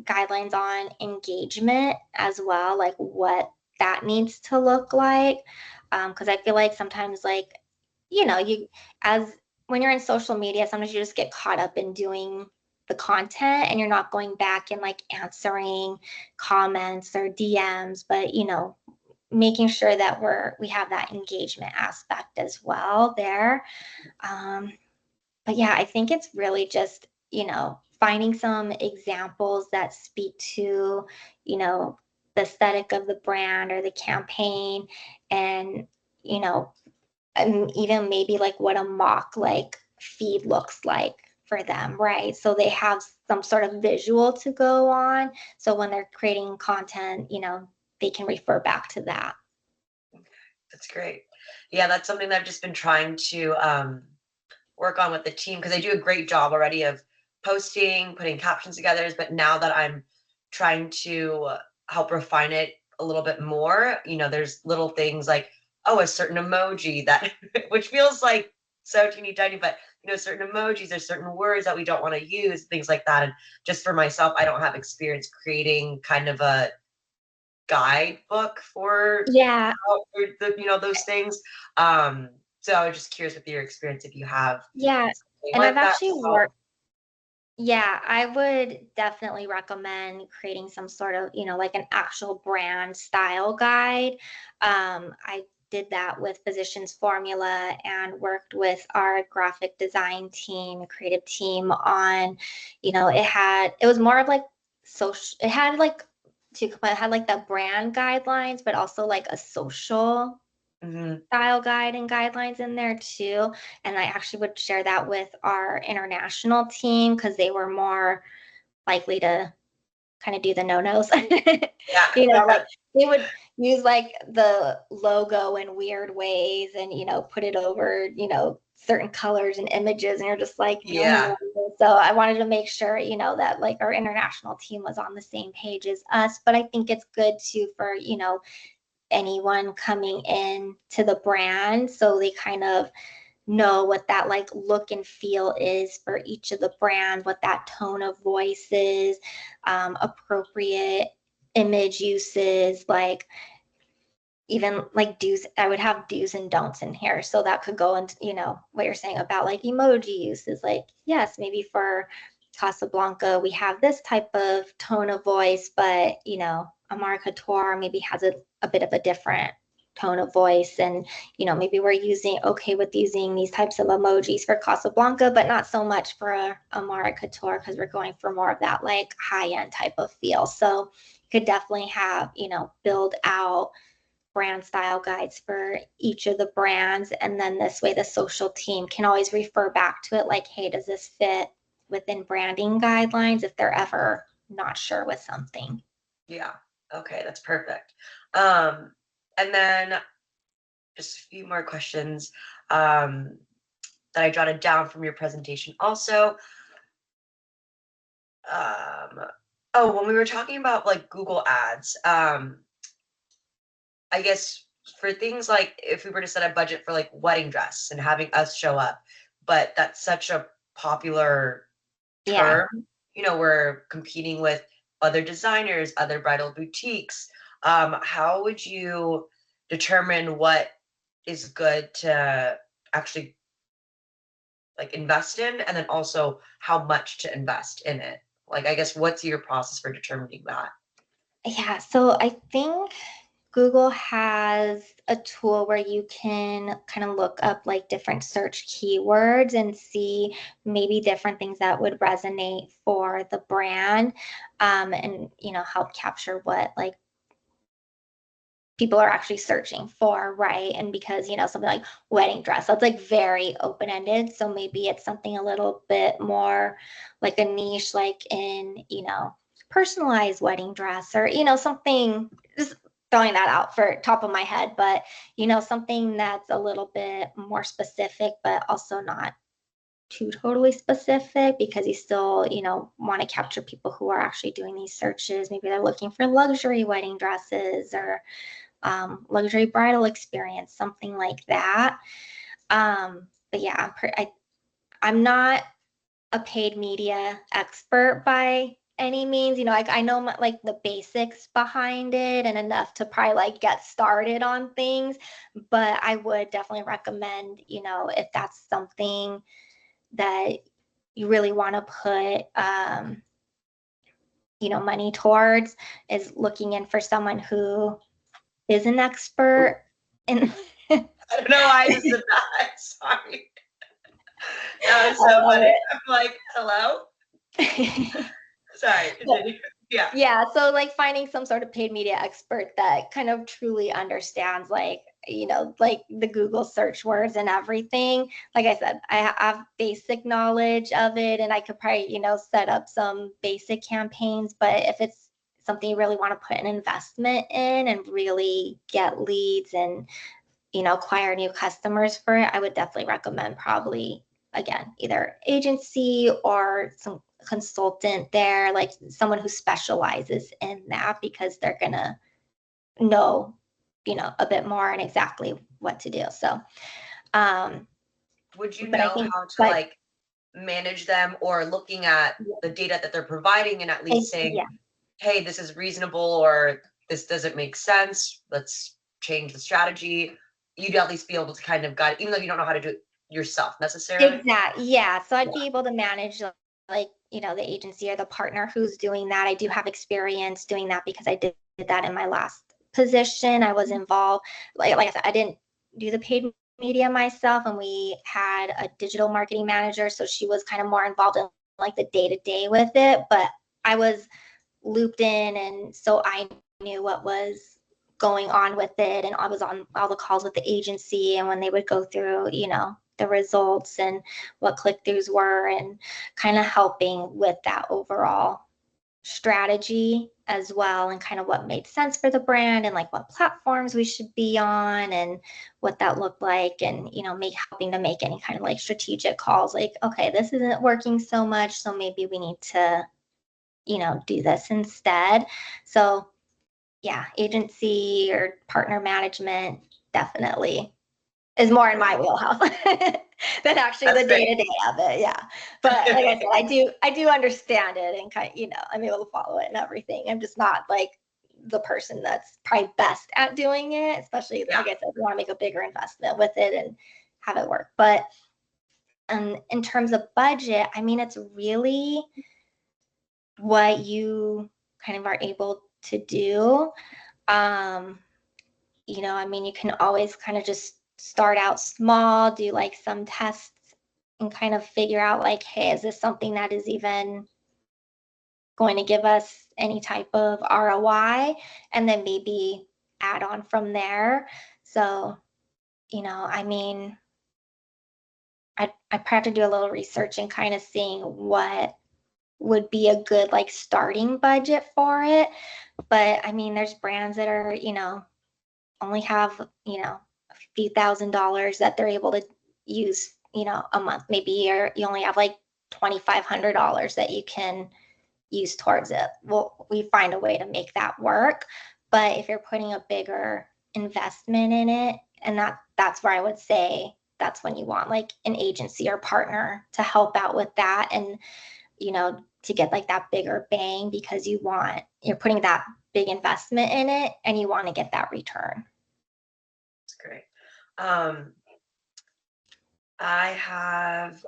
guidelines on engagement as well, like what that needs to look like. Because I feel like sometimes like, you as when you're in social media, sometimes you just get caught up in doing the content and you're not going back and like answering comments or DMs, but making sure that we have that engagement aspect as well there. Um, but yeah, I think it's really just, finding some examples that speak to, the aesthetic of the brand or the campaign, and, you know, and even maybe like what a mock like feed looks like for them, right? So they have some sort of visual to go on. So when they're creating content, they can refer back to that. That's great. Yeah, that's something that I've just been trying to work on with the team because they do a great job already of posting, putting captions together. But now that I'm trying to help refine it a little bit more, there's little things like, oh, a certain emoji that, which feels like so teeny tiny, but certain emojis, there's certain words that we don't want to use, things like that. And just for myself, I don't have experience creating kind of a guidebook for Yeah, those things. Um, so I was just curious with your experience if you have yeah. something And I've like that actually to help. worked, yeah, I would definitely recommend creating some sort of, like an actual brand style guide. I did that with Physicians Formula and worked with our graphic design team, creative team on, it was more of like social, it had like, it had like the brand guidelines, but also like a social Mhm. style guide and guidelines in there too. And I actually would share that with our international team because they were more likely to kind of do the no-nos. Yeah. Like they would use like the logo in weird ways and, put it over, certain colors and images. And you're just like, Yeah. so I wanted to make sure, that like our international team was on the same page as us. But I think it's good too for, anyone coming in to the brand so they kind of know what that like look and feel is for each of the brand, what that tone of voice is, appropriate image uses, like even like do's. I would have do's and don'ts in here, so that could go into what you're saying about like emoji uses. Like yes, maybe for Casablanca we have this type of tone of voice, but Amara Couture maybe has a bit of a different tone of voice, and maybe we're okay with using these types of emojis for Casablanca, but not so much for Amara Couture because we're going for more of that like high end type of feel. So you could definitely have build out brand style guides for each of the brands. And then this way, the social team can always refer back to it like, hey, does this fit within branding guidelines if they're ever not sure with something? Yeah. Okay, that's perfect. Um, and then just a few more questions that I jotted down from your presentation also. Um, oh, when we were talking about like Google Ads, I guess for things like if we were to set a budget for like wedding dress and having us show up, but that's such a popular Yeah. term, we're competing with other designers, other bridal boutiques. How would you determine what is good to actually like invest in and then also how much to invest in it? Like, I guess what's your process for determining that? Yeah. So I think Google has a tool where you can kind of look up like different search keywords and see maybe different things that would resonate for the brand, and help capture what like people are actually searching for, right? And because something like wedding dress, that's like very open-ended, so maybe it's something a little bit more like a niche, like in personalized wedding dress, or something, just throwing that out for top of my head, but something that's a little bit more specific but also not too totally specific, because you still want to capture people who are actually doing these searches. Maybe they're looking for luxury wedding dresses or luxury bridal experience, something like that. But yeah, I'm not a paid media expert by any means, like I know like the basics behind it and enough to probably like get started on things, but I would definitely recommend, if that's something that you really want to put, money towards, is looking in for someone who is an expert in. I don't know why I just did that. Sorry. That was I so love funny. I'm like, hello? it. Sorry, continue. Yeah. Yeah, so like finding some sort of paid media expert that kind of truly understands, like, like the Google search words and everything. Like I said, I have basic knowledge of it, and I could probably, set up some basic campaigns. But if it's something you really want to put an investment in and really get leads and, acquire new customers for it, I would definitely recommend probably, again, either agency or some consultant there, like someone who specializes in that, because they're gonna know, a bit more and exactly what to do. So, Would you but I know think, how to but like manage them, or looking at the data that they're providing and at least saying, yeah, hey, this is reasonable, or this doesn't make sense, let's change the strategy? You'd at least be able to kind of guide, even though you don't know how to do it yourself necessarily. exactly. Yeah. So I'd Yeah. be able to manage like, the agency or the partner who's doing that. I do have experience doing that because I did that in my last position. I was involved, like I said, I didn't do the paid media myself, and we had a digital marketing manager. So she was kind of more involved in like the day to day with it, but I was looped in. And so I knew what was going on with it. And I was on all the calls with the agency, and when they would go through, the results and what click-throughs were, and kind of helping with that overall strategy as well, and kind of what made sense for the brand, and like what platforms we should be on and what that looked like, and helping to make any kind of like strategic calls, like, okay, this isn't working so much, so maybe we need to do this instead. So yeah, agency or partner management definitely is more in my wheelhouse than actually That's the great. day to day of it. Yeah. But like I said, I do understand it, and kind of, I'm able to follow it and everything. I'm just not like the person that's probably best at doing it, especially Yeah. like I said, we want to make a bigger investment with it and have it work. But in terms of budget, I mean, it's really what you kind of are able to do. Um, I mean, you can always kind of just start out small, do like some tests, and kind of figure out like, hey, is this something that is even going to give us any type of ROI? And then maybe add on from there. So, I mean, I probably have to do a little research and kind of seeing what would be a good like starting budget for it. But I mean, there's brands that are, only have, a few $1,000s that they're able to use, a month. Maybe you only have like $2,500 that you can use towards it. Well, we find a way to make that work. But if you're putting a bigger investment in it, and that's where I would say that's when you want like an agency or partner to help out with that, and to get like that bigger bang, because you're putting that big investment in it and you want to get that return. That's great. Um, I have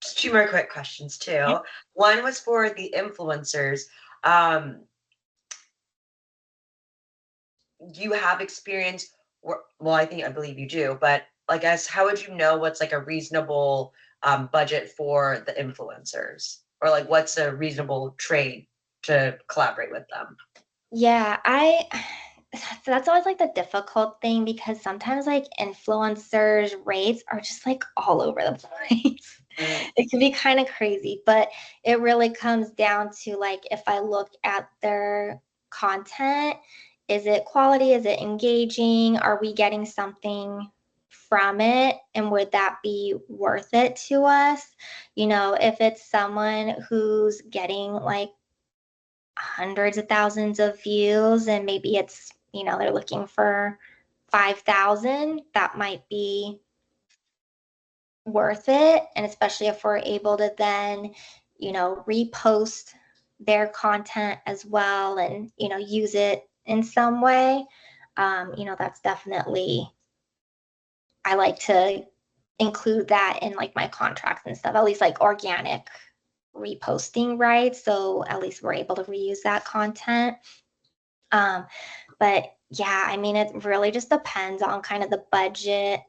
just two more quick questions too. One was for the influencers. Um, you have experience, well, I believe you do, but like, guess how would you know what's like a reasonable budget for the influencers, or like what's a reasonable trade to collaborate with them? Yeah, so that's always like the difficult thing, because sometimes like influencers rates are just like all over the place. Mm, It can be kind of crazy, but it really comes down to like, if I look at their content, is it quality? Is it engaging? Are we getting something from it? And would that be worth it to us? If it's someone who's getting like hundreds of thousands of views, and maybe it's, they're looking for 5,000, that might be worth it. And especially if we're able to then, repost their content as well and, use it in some way. That's definitely, I like to include that in like my contracts and stuff, at least like organic reposting, right? So at least we're able to reuse that content. But yeah, I mean, it really just depends on kind of the budget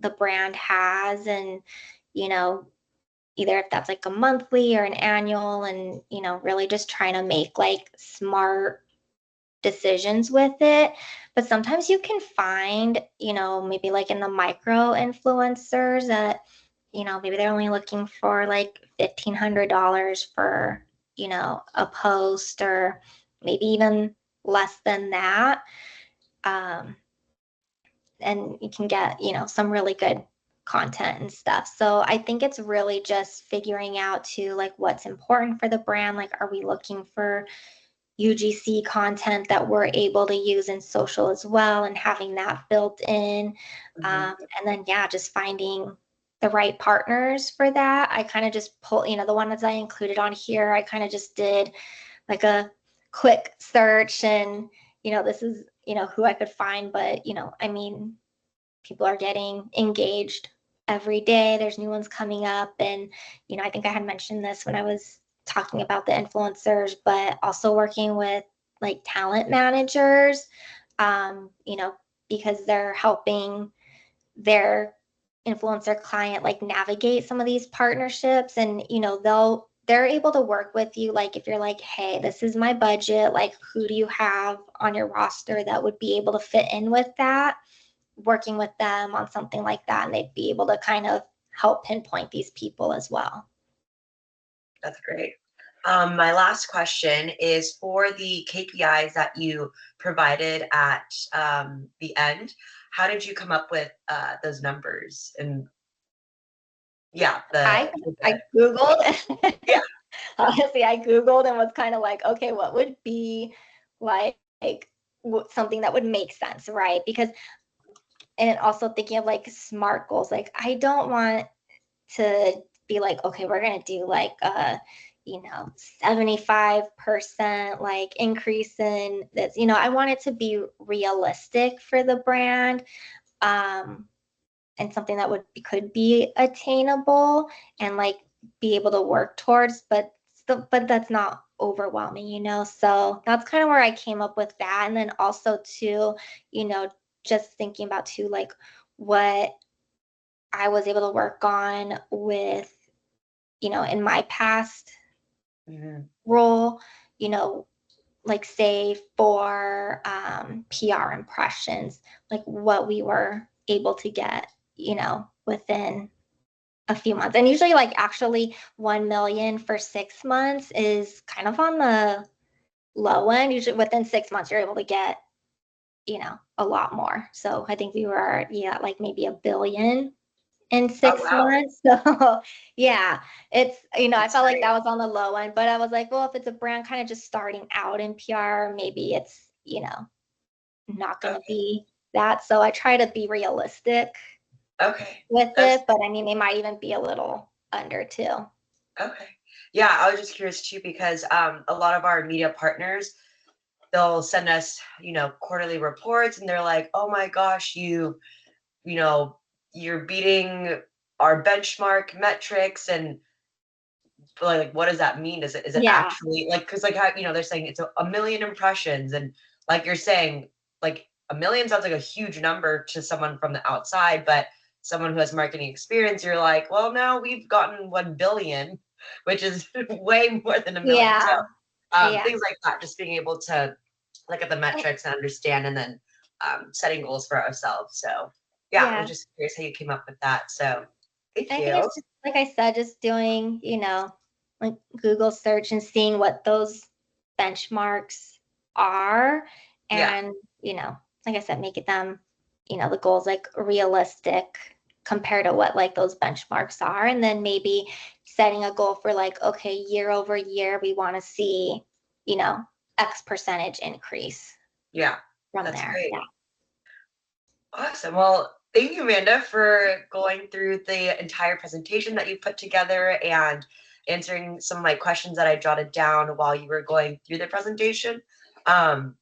the brand has and, you know, either if that's like a monthly or an annual and, really just trying to make like smart decisions with it. But sometimes you can find, maybe like in the micro influencers that, maybe they're only looking for like $1,500 for, a post or maybe even less than that. Um, and you can get, some really good content and stuff. So I think it's really just figuring out to like what's important for the brand. Like, are we looking for UGC content that we're able to use in social as well and having that built in. And then, yeah, just finding the right partners for that. I kind of just pull, the ones I included on here, I kind of just did like a quick search and, this is, who I could find. But, I mean, people are getting engaged every day. There's new ones coming up. And, I think I had mentioned this when I was talking about the influencers, but also working with like talent managers, because they're helping their influencer client like navigate some of these partnerships and they're able to work with you like if you're like, hey, this is my budget, like who do you have on your roster that would be able to fit in with that, working with them on something like that, and they'd be able to kind of help pinpoint these people as well. That's great. My last question is for the KPIs that you provided at the end. How did you come up with those numbers? And yeah, I Googled. yeah. Honestly, I Googled and was kind of like, okay, what would be like something that would make sense, right? Because, and also thinking of like SMART goals, like I don't want to be like, okay, we're going to do like 75% like increase in this, I want it to be realistic for the brand. And something that could be attainable and like be able to work towards, but that's not overwhelming, so that's kind of where I came up with that. And then also too, just thinking about too like what I was able to work on with, in my past role, you know like say for PR impressions, like what we were able to get, within a few months. And usually like actually 1 million for 6 months is kind of on the low end. Usually within 6 months, you're able to get, a lot more. So I think we were, yeah, like maybe 1 billion in Oh, six wow. months. So yeah, it's, I That's felt like great. that was on the low end, but I was like, well, if it's a brand kind of just starting out in PR, maybe it's, not going to Okay. be that. So I try to be realistic Okay. with That's it, but I mean, they might even be a little under too. okay. Yeah, I was just curious too because a lot of our media partners, they'll send us, quarterly reports and they're like, "Oh my gosh, you know, you're beating our benchmark metrics." And like, what does that mean? Is it Yeah. actually like, because like how, they're saying it's a million impressions, and like you're saying, like a million sounds like a huge number to someone from the outside, but someone who has marketing experience, you're like, well, now we've gotten 1 billion, which is way more than a million. So Yeah. Yeah. things like that, just being able to look at the metrics and understand, and then setting goals for ourselves. So yeah, I was Yeah. just curious how you came up with that. So thank I think you. it's just, like I said, just doing, like Google search and seeing what those benchmarks are. Yeah. And, like I said, making them, the goals like realistic compared to what like those benchmarks are. And then maybe setting a goal for like, okay, year over year, we want to see, X percentage increase Yeah. from That's there. great. Yeah. Awesome. Well, thank you, Amanda, for going through the entire presentation that you put together and answering some of my questions that I jotted down while you were going through the presentation. Um,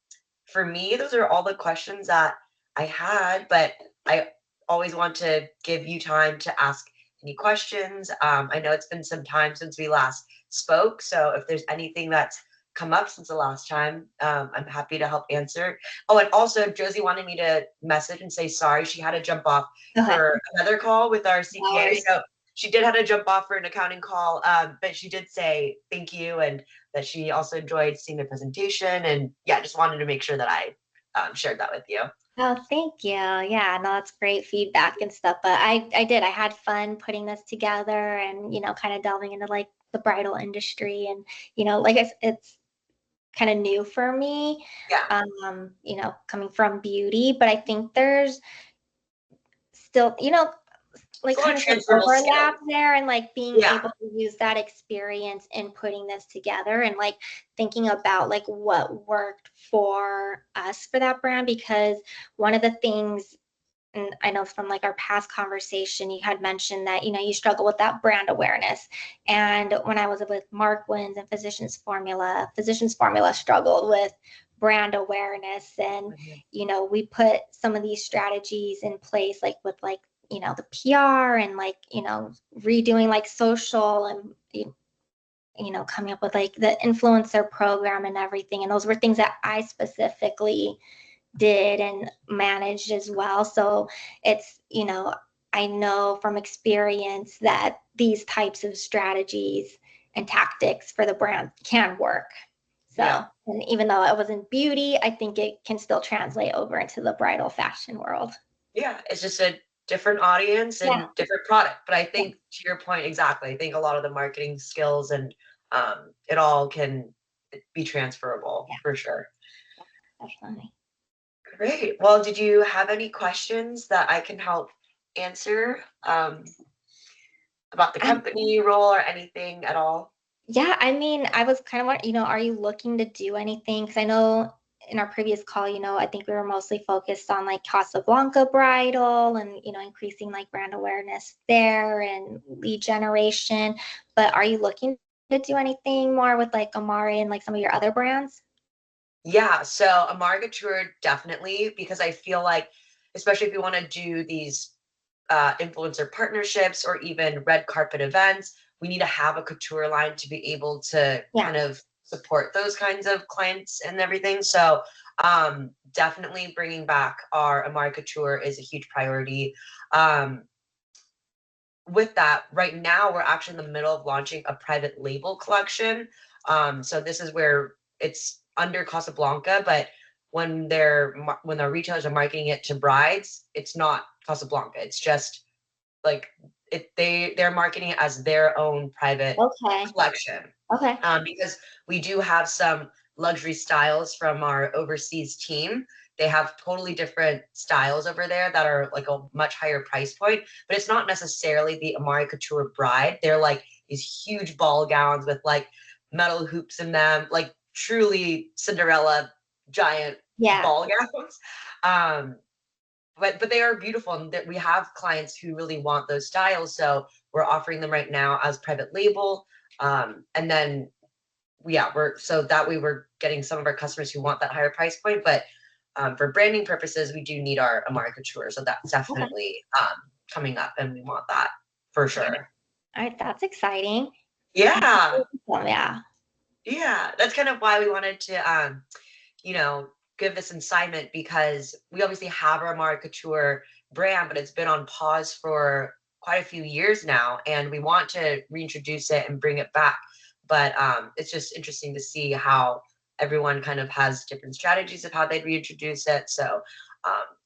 for me, those are all the questions that I had, but I always want to give you time to ask any questions. I know it's been some time since we last spoke, so if there's anything that's come up since the last time, I'm happy to help answer. Oh, and also Josie wanted me to message and say sorry. She had to jump off Okay. for another call with our CPA, Sorry. so she did have to jump off for an accounting call, but she did say thank you and that she also enjoyed seeing the presentation. And yeah, just wanted to make sure that I shared that with you. Oh, thank you. Yeah, no, that's great feedback and stuff. But I did. I had fun putting this together and, kind of delving into like the bridal industry and, like it's kind of new for me, Yeah, coming from beauty, but I think there's still, it's like a lot kind of of some transferable skills. overlap there and like being Yeah, able to use that experience in putting this together and like thinking about like what worked for us for that brand because one of the things and I know from like our past conversation, you had mentioned that, you struggle with that brand awareness. And when I was with Mark Wins and Physicians Formula struggled with brand awareness. And, mhm. we put some of these strategies in place, like with like, the PR and like, redoing like social and, coming up with like the influencer program and everything. And those were things that I specifically did and managed as well. So it's, I know from experience that these types of strategies and tactics for the brand can work. Yeah, So, and even though it was in beauty, I think it can still translate over into the bridal fashion world. yeah. It's just a different audience Yeah. and different product. But I Yeah. think to your point, exactly. I think a lot of the marketing skills and it all can be transferable Yeah. for sure. Definitely. Great. Well, did you have any questions that I can help answer about the company role or anything at all? Yeah, I mean, I was kind of want, are you looking to do anything? Because I know in our previous call, I think we were mostly focused on like Casablanca bridal and, increasing like brand awareness there and lead generation. But are you looking to do anything more with like Amari and like some of your other brands? Yeah, so a marketeur definitely, because I feel like, especially if you want to do these influencer partnerships or even red carpet events, we need to have a couture line to be able to Yeah. kind of support those kinds of clients and everything. So definitely bringing back our Amari Couture is a huge priority. Um, with that, right now we're actually in the middle of launching a private label collection. So this is where it's under Casablanca, but when the retailers are marketing it to brides, it's not Casablanca. It's just like they're marketing it as their own private Okay. collection. Okay. Because we do have some luxury styles from our overseas team. They have totally different styles over there that are like a much higher price point, but it's not necessarily the Amari Couture bride. They're like these huge ball gowns with like metal hoops in them, like truly Cinderella giant Yeah. ball gowns. Um, but they are beautiful, and that we have clients who really want those styles, so we're offering them right now as private label. And then yeah, we're so that way we're getting some of our customers who want that higher price point, but for branding purposes, we do need our Amari Couture, so that's Okay. definitely coming up, and we want that for sure. All right. That's exciting. Yeah, Yeah. yeah, that's kind of why we wanted to you know, give this assignment because we obviously have our Amari Couture brand, but it's been on pause for quite a few years now, and we want to reintroduce it and bring it back. But it's just interesting to see how everyone kind of has different strategies of how they'd reintroduce it. So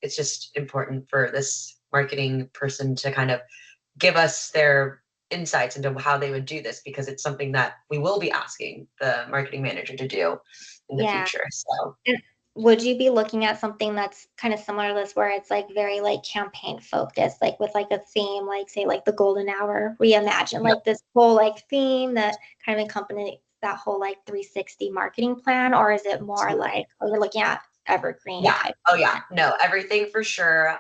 it's just important for this marketing person to kind of give us their insights into how they would do this because it's something that we will be asking the marketing manager to do in the Yeah. future. So And would you be looking at something that's kind of similar to this, where it's like very like campaign focused, like with like a theme, like say like the golden hour reimagine, yeah, like this whole like theme that kind of accompanies that whole like 360 marketing plan, or is it more like, oh, you're looking at evergreen yeah, type oh yeah, content? no, everything for sure.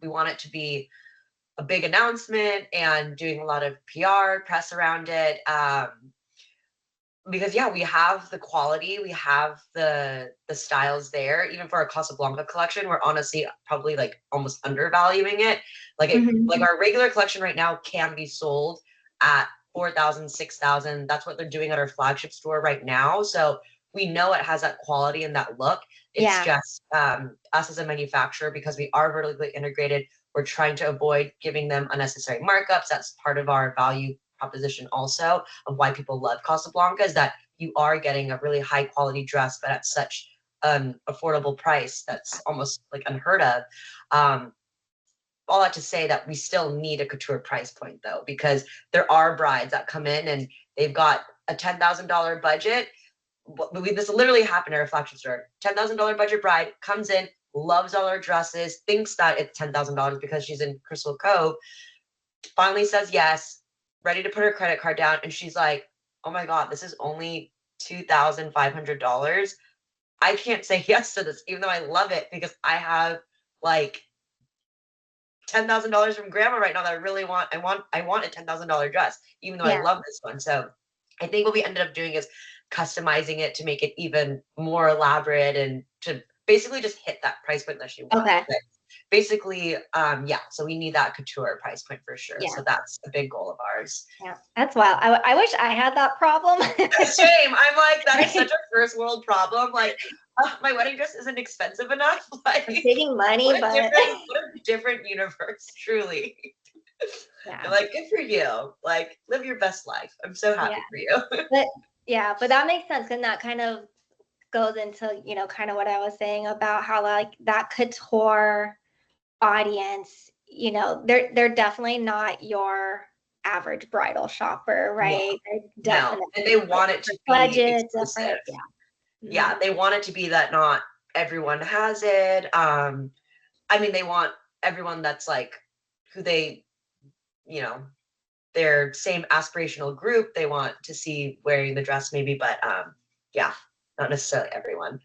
We want it to be a big announcement and doing a lot of PR press around it. Because yeah, we have the quality, we have the styles there. Even for our Casablanca collection, we're honestly probably like almost undervaluing it. Like our regular collection right now can be sold at 4,000, 6,000. That's what they're doing at our flagship store right now. So we know it has that quality and that look. It's just us as a manufacturer, because we are vertically integrated, we're trying to avoid giving them unnecessary markups. That's part of our value proposition also of why people love Casablanca, is that you are getting a really high quality dress, but at such an affordable price that's almost like unheard of. All that to say that we still need a couture price point though, because there are brides that come in and they've got a $10,000 budget. This literally happened at our flagship store. $10,000 budget bride comes in, loves all our dresses, thinks that it's $10,000 because she's in Crystal Cove, finally says yes, ready to put her credit card down, and she's like, oh my God, this is only $2,500. I can't say yes to this, even though I love it, because I have like $10,000 from grandma right now that I really want. I want a $10,000 dress, even though I love this one. So I think what we ended up doing is customizing it to make it even more elaborate and to basically just hit that price point that she wants. Okay. But basically, so we need that couture price point for sure. Yeah. So that's a big goal of ours. Yeah, that's wild. I wish I had that problem. Same. I'm like, that is such a first world problem. Like, my wedding dress isn't expensive enough. Like, I'm saving money, what but a different universe, truly. yeah. I'm like, good for you. Like, live your best life. I'm so happy for you. But that makes sense, and that kind of goes into, you know, kind of what I was saying about how like that couture audience, you know, they're definitely not your average bridal shopper, right? They're definitely and they want it to be budget exclusive. different. Yeah, they want it to be that not everyone has it. I mean, they want everyone that's like who they, you know, their same aspirational group they want to see wearing the dress maybe, but not necessarily everyone.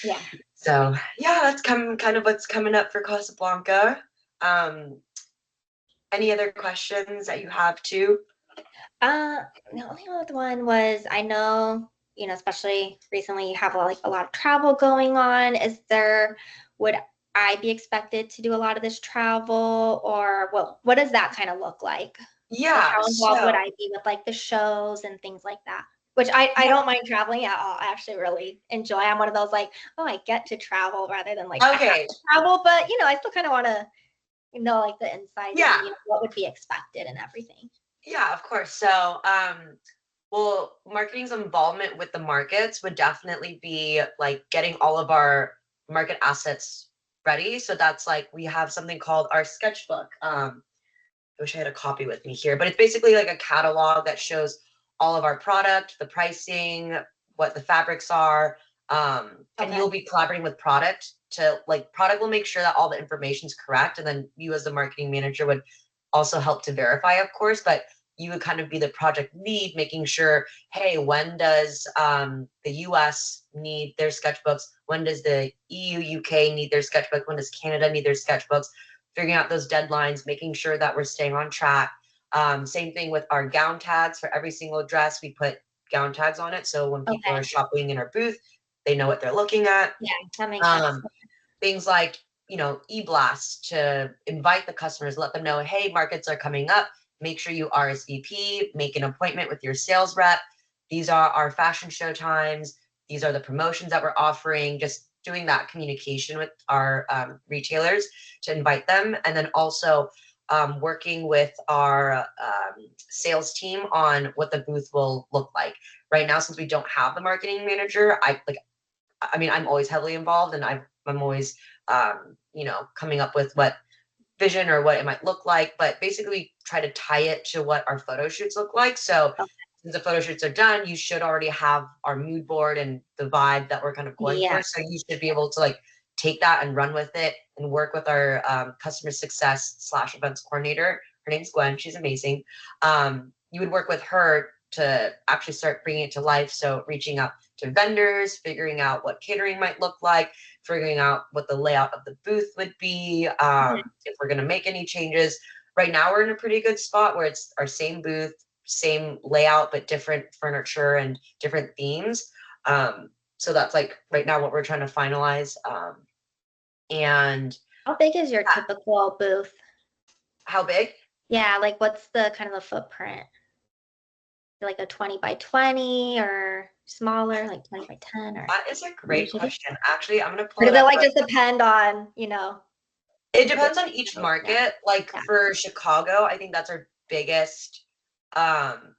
Yeah. So yeah, that's kind of what's coming up for Casablanca. Any other questions that you have too? The only other one was, I know, you know, especially recently you have like a lot of travel going on. Would I be expected to do a lot of this travel, or what does that kind of look like? Like how involved would I be with like the shows and things like that? Which I don't mind traveling at all. I actually really enjoy. I'm one of those like, oh, I get to travel rather than like I have to travel, but you know, I still kind of want to know like the insides, and, you know, what would be expected and everything. Yeah, of course. So, well, marketing's involvement with the markets would definitely be like getting all of our market assets ready. So that's like we have something called our sketchbook. I wish I had a copy with me here, but it's basically like a catalog that shows all of our product, the pricing, what the fabrics are. And you'll be collaborating with product to like product will make sure that all the information is correct. And then you as the marketing manager would also help to verify, of course, but you would kind of be the project lead, making sure, hey, when does the US need their sketchbooks? When does the EU, UK need their sketchbook? When does Canada need their sketchbooks? Figuring out those deadlines, making sure that we're staying on track. Same thing with our gown tags. For every single dress, we put gown tags on it. So when people are shopping in our booth, they know what they're looking at. Yeah, that makes sense. Things like, you know, e-blasts to invite the customers, let them know, hey, markets are coming up. Make sure you RSVP, make an appointment with your sales rep. These are our fashion show times. These are the promotions that we're offering. Just doing that communication with our retailers to invite them. And then also working with our sales team on what the booth will look like. Right now, since we don't have the marketing manager, I'm always heavily involved, and I'm always, coming up with what vision or what it might look like, but basically try to tie it to what our photo shoots look like. So since the photo shoots are done, you should already have our mood board and the vibe that we're kind of going for. So you should be able to like take that and run with it and work with our customer success / events coordinator. Her name's Gwen. She's amazing. You would work with her to actually start bringing it to life. So reaching out to vendors, figuring out what catering might look like, figuring out what the layout of the booth would be, if we're going to make any changes. right now we're in a pretty good spot where it's our same booth, same layout, but different furniture and different themes. So that's like right now what we're trying to finalize. And How big is your typical booth? how big? Yeah, like what's the kind of the footprint? Like a 20 by 20 or smaller, like 20 by 10 or That is a great question. Actually, I'm gonna or pull does it it up. like just depend on, It depends on each yeah. market. Like Yeah. for Chicago, I think that's our biggest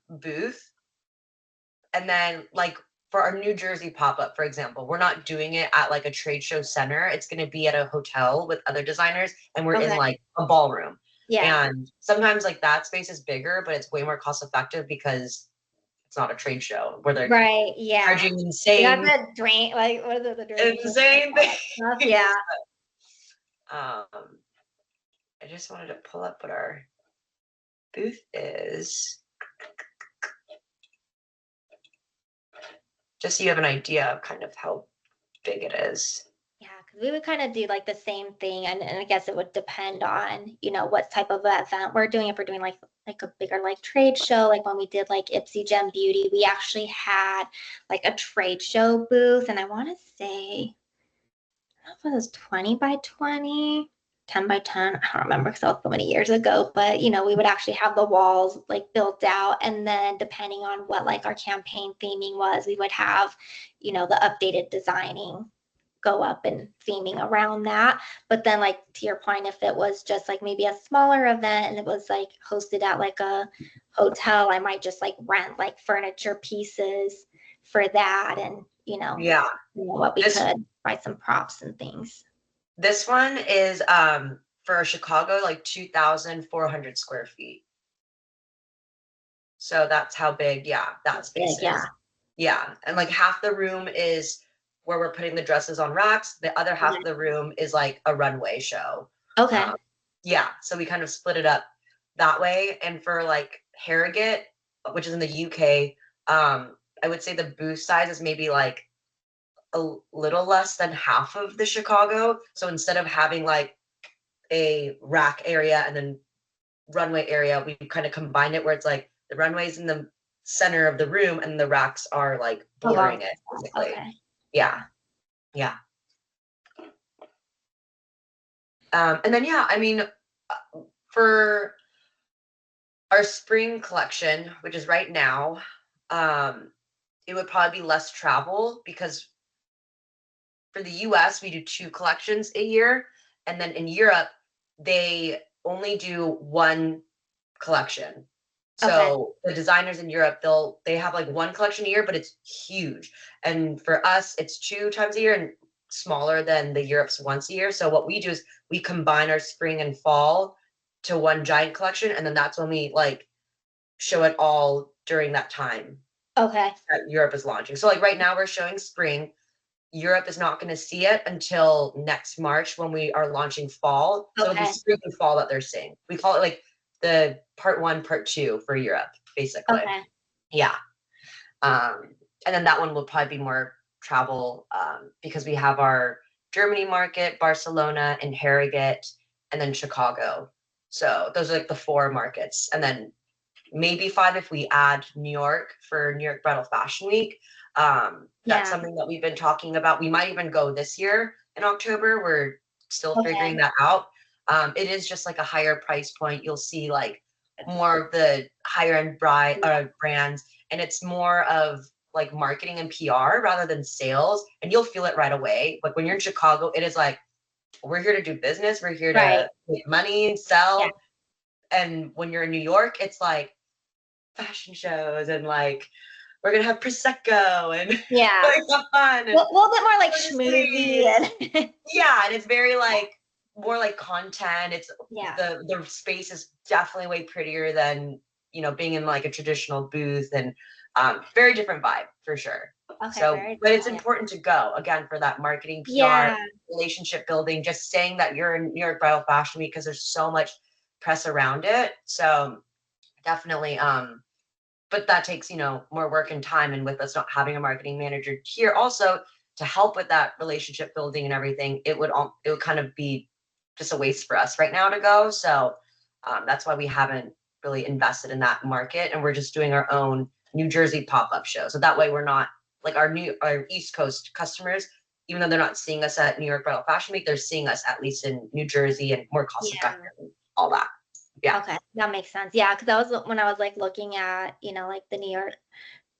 booth. And then like for our New Jersey pop-up, for example, we're not doing it at like a trade show center. It's going to be at a hotel with other designers, and we're in Okay. like a ballroom. Yeah. And sometimes like that space is bigger, but it's way more cost effective because it's not a trade show where they're Right. Yeah. charging You have insane to drain, like, what is it, the drainage? insane All that stuff. Yeah. things. um I just wanted to pull up what our booth is, just so you have an idea of kind of how big it is. Yeah, because we would kind of do like the same thing, and I guess it would depend on, what type of event we're doing. If we're doing like a bigger like trade show, like when we did like Ipsy Gem Beauty, we actually had like a trade show booth, and I want to say, I don't know if it was 20 by 20, 10 by 10. I don't remember because that was so many years ago, but we would actually have the walls like built out, and then depending on what like our campaign theming was, we would have, the updated designing go up and theming around that. But then, like, to your point, if it was just like maybe a smaller event and it was like hosted at like a hotel, I might just like rent like furniture pieces for that, and Yeah. what we This could buy some props and things. this one is for Chicago like 2,400 square feet. So that's how big, yeah, that space Big, yeah. is. Yeah. And like half the room is where we're putting the dresses on racks. The other half of the room is like a runway show. Okay. Yeah. So we kind of split it up that way. And for like Harrogate, which is in the UK, I would say the booth size is maybe like a little less than half of the Chicago. So instead of having like a rack area and then runway area, we kind of combined it where it's like the runway's in the center of the room and the racks are like bordering it basically. Okay. Yeah. Yeah. And then yeah, I mean, for our spring collection, which is right now, it would probably be less travel because for the US we do 2 collections a year, and then in Europe they only do 1 collection. Okay. So the designers in Europe, they have like 1 collection a year, but it's huge. And for us, it's 2 times a year and smaller than the Europe's once a year. So what we do is we combine our spring and fall to 1 giant collection, and then that's when we like show it all during that time Okay. that Europe is launching. So like right now we're showing spring. Europe is not going to see it until next March when we are launching fall. So it'll be Okay. spring and fall that they're seeing. We call it like the part 1, part 2 for Europe, basically. Okay. Yeah. And then that one will probably be more travel because we have our Germany market, Barcelona, and Harrogate, and then Chicago. So those are like the 4 markets. And then maybe 5 if we add New York for New York Bridal Fashion Week. That's something that we've been talking about. We might even go this year in October. We're still figuring that out. It is just like a higher price point. You'll see like more of the higher end brands, and it's more of like marketing and PR rather than sales. And you'll feel it right away. Like when you're in Chicago, it is like, we're here to do business. We're here to make money and sell. Yeah. And when you're in New York, it's like fashion shows and like we're gonna have prosecco and like have fun. And a little bit more like schmoozy and yeah, and it's very like more like content. It's yeah. the space is definitely way prettier than being in like a traditional booth, and very different vibe for sure. Okay, So, very but it's cool. important to go again for that marketing, PR, Yeah. relationship building, just saying that you're in New York Bridal Fashion Week because there's so much press around it. So definitely, but that takes more work and time, and with us not having a marketing manager here also to help with that relationship building and everything, it would kind of be just a waste for us right now to go. So That's why we haven't really invested in that market, and we're just doing our own New Jersey pop-up show. So that way we're not like our East Coast customers, even though they're not seeing us at New York Bridal Fashion Week, they're seeing us at least in New Jersey and more cost Yeah. effective and all that. Yeah. Okay, that makes sense. Yeah, because that was when I was like looking at, like the New York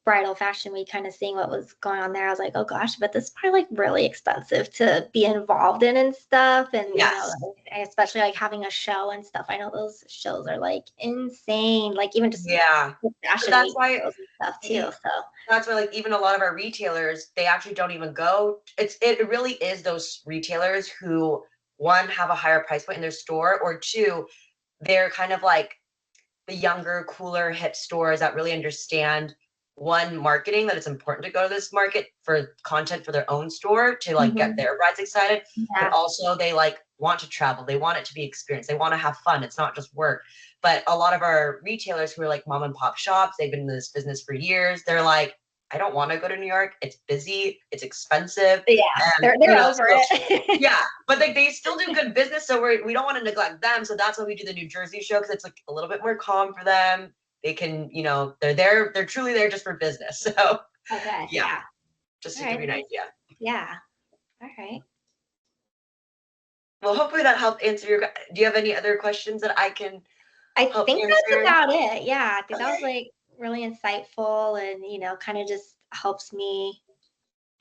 Bridal Fashion Week, kind of seeing what was going on there. I was like, oh gosh, but this is probably like really expensive to be involved in and stuff. And, Yes. especially like having a show and stuff. I know those shows are like insane, like even just Yeah. So Fashion that's Week why shows and stuff too. So, that's why like even a lot of our retailers, they actually don't even go. It really is those retailers who, one, have a higher price point in their store, or two, they're kind of like the younger, cooler, hip stores that really understand, one, marketing, that it's important to go to this market for content for their own store to like get mhm. their brides excited, but Yeah. also they like want to travel. They want it to be experienced. They want to have fun. It's not just work. But a lot of our retailers who are like mom and pop shops, they've been in this business for years. They're like, I don't want to go to New York. It's busy. It's expensive. Yeah, And they're over so it. yeah, but they still do good business, so we don't want to neglect them. So that's why we do the New Jersey show, because it's like a little bit more calm for them. They can, they're truly there just for business. So Okay, yeah, yeah. just All to give right. you an idea. Yeah. All right. Well, hopefully that helped answer your. Do you have any other questions that I can I help think that's answer? about it. Yeah, I think that was Okay. like really insightful and, kind of just helps me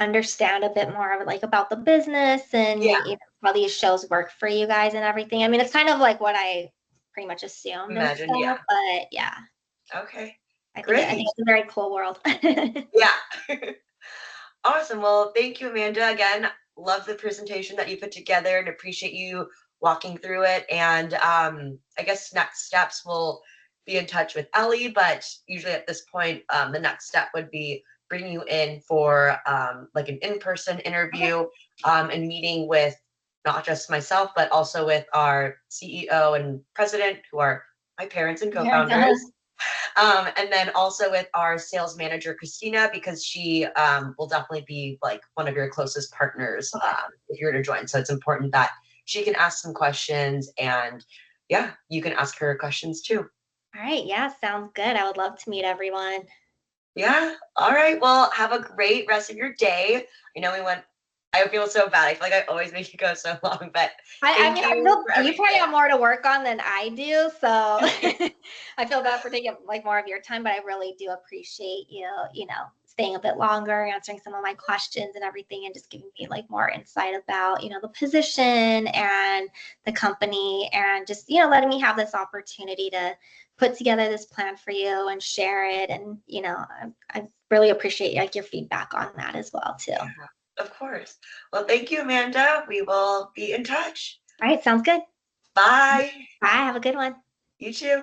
understand a bit more of like about the business and Yeah, how these shows work for you guys and everything. I mean, it's kind of like what I pretty much assumed and imagine. stuff, Yeah. but yeah, Okay. I think Great. it's a very cool world. Yeah. Awesome. Well, thank you, Amanda. Again, love the presentation that you put together and appreciate you walking through it. And I guess next steps will be in touch with Ellie, but usually at this point, the next step would be bringing you in for like an in-person Okay. interview and meeting with not just myself, but also with our CEO and president, who are my parents and co-founders. And then also with our sales manager, Christina, because she will definitely be like one of your closest partners Okay. if you were to join. So it's important that she can ask some questions, and yeah, you can ask her questions too. All right. Yeah, sounds good. I would love to meet everyone. Yeah. All right. Well, have a great rest of your day. I know we went, I feel so bad. I feel like I always make you go so long, but I thank mean, I you feel for you probably everything. have more to work on than I do, so I feel bad for taking like more of your time, but I really do appreciate you, staying a bit longer, answering some of my questions and everything, and just giving me like more insight about, the position and the company, and just, letting me have this opportunity to put together this plan for you and share it. And, I really appreciate like your feedback on that as well, too. Yeah, of course. Well, thank you, Amanda. We will be in touch. All right, sounds good. Bye. Bye. Have a good one. You too.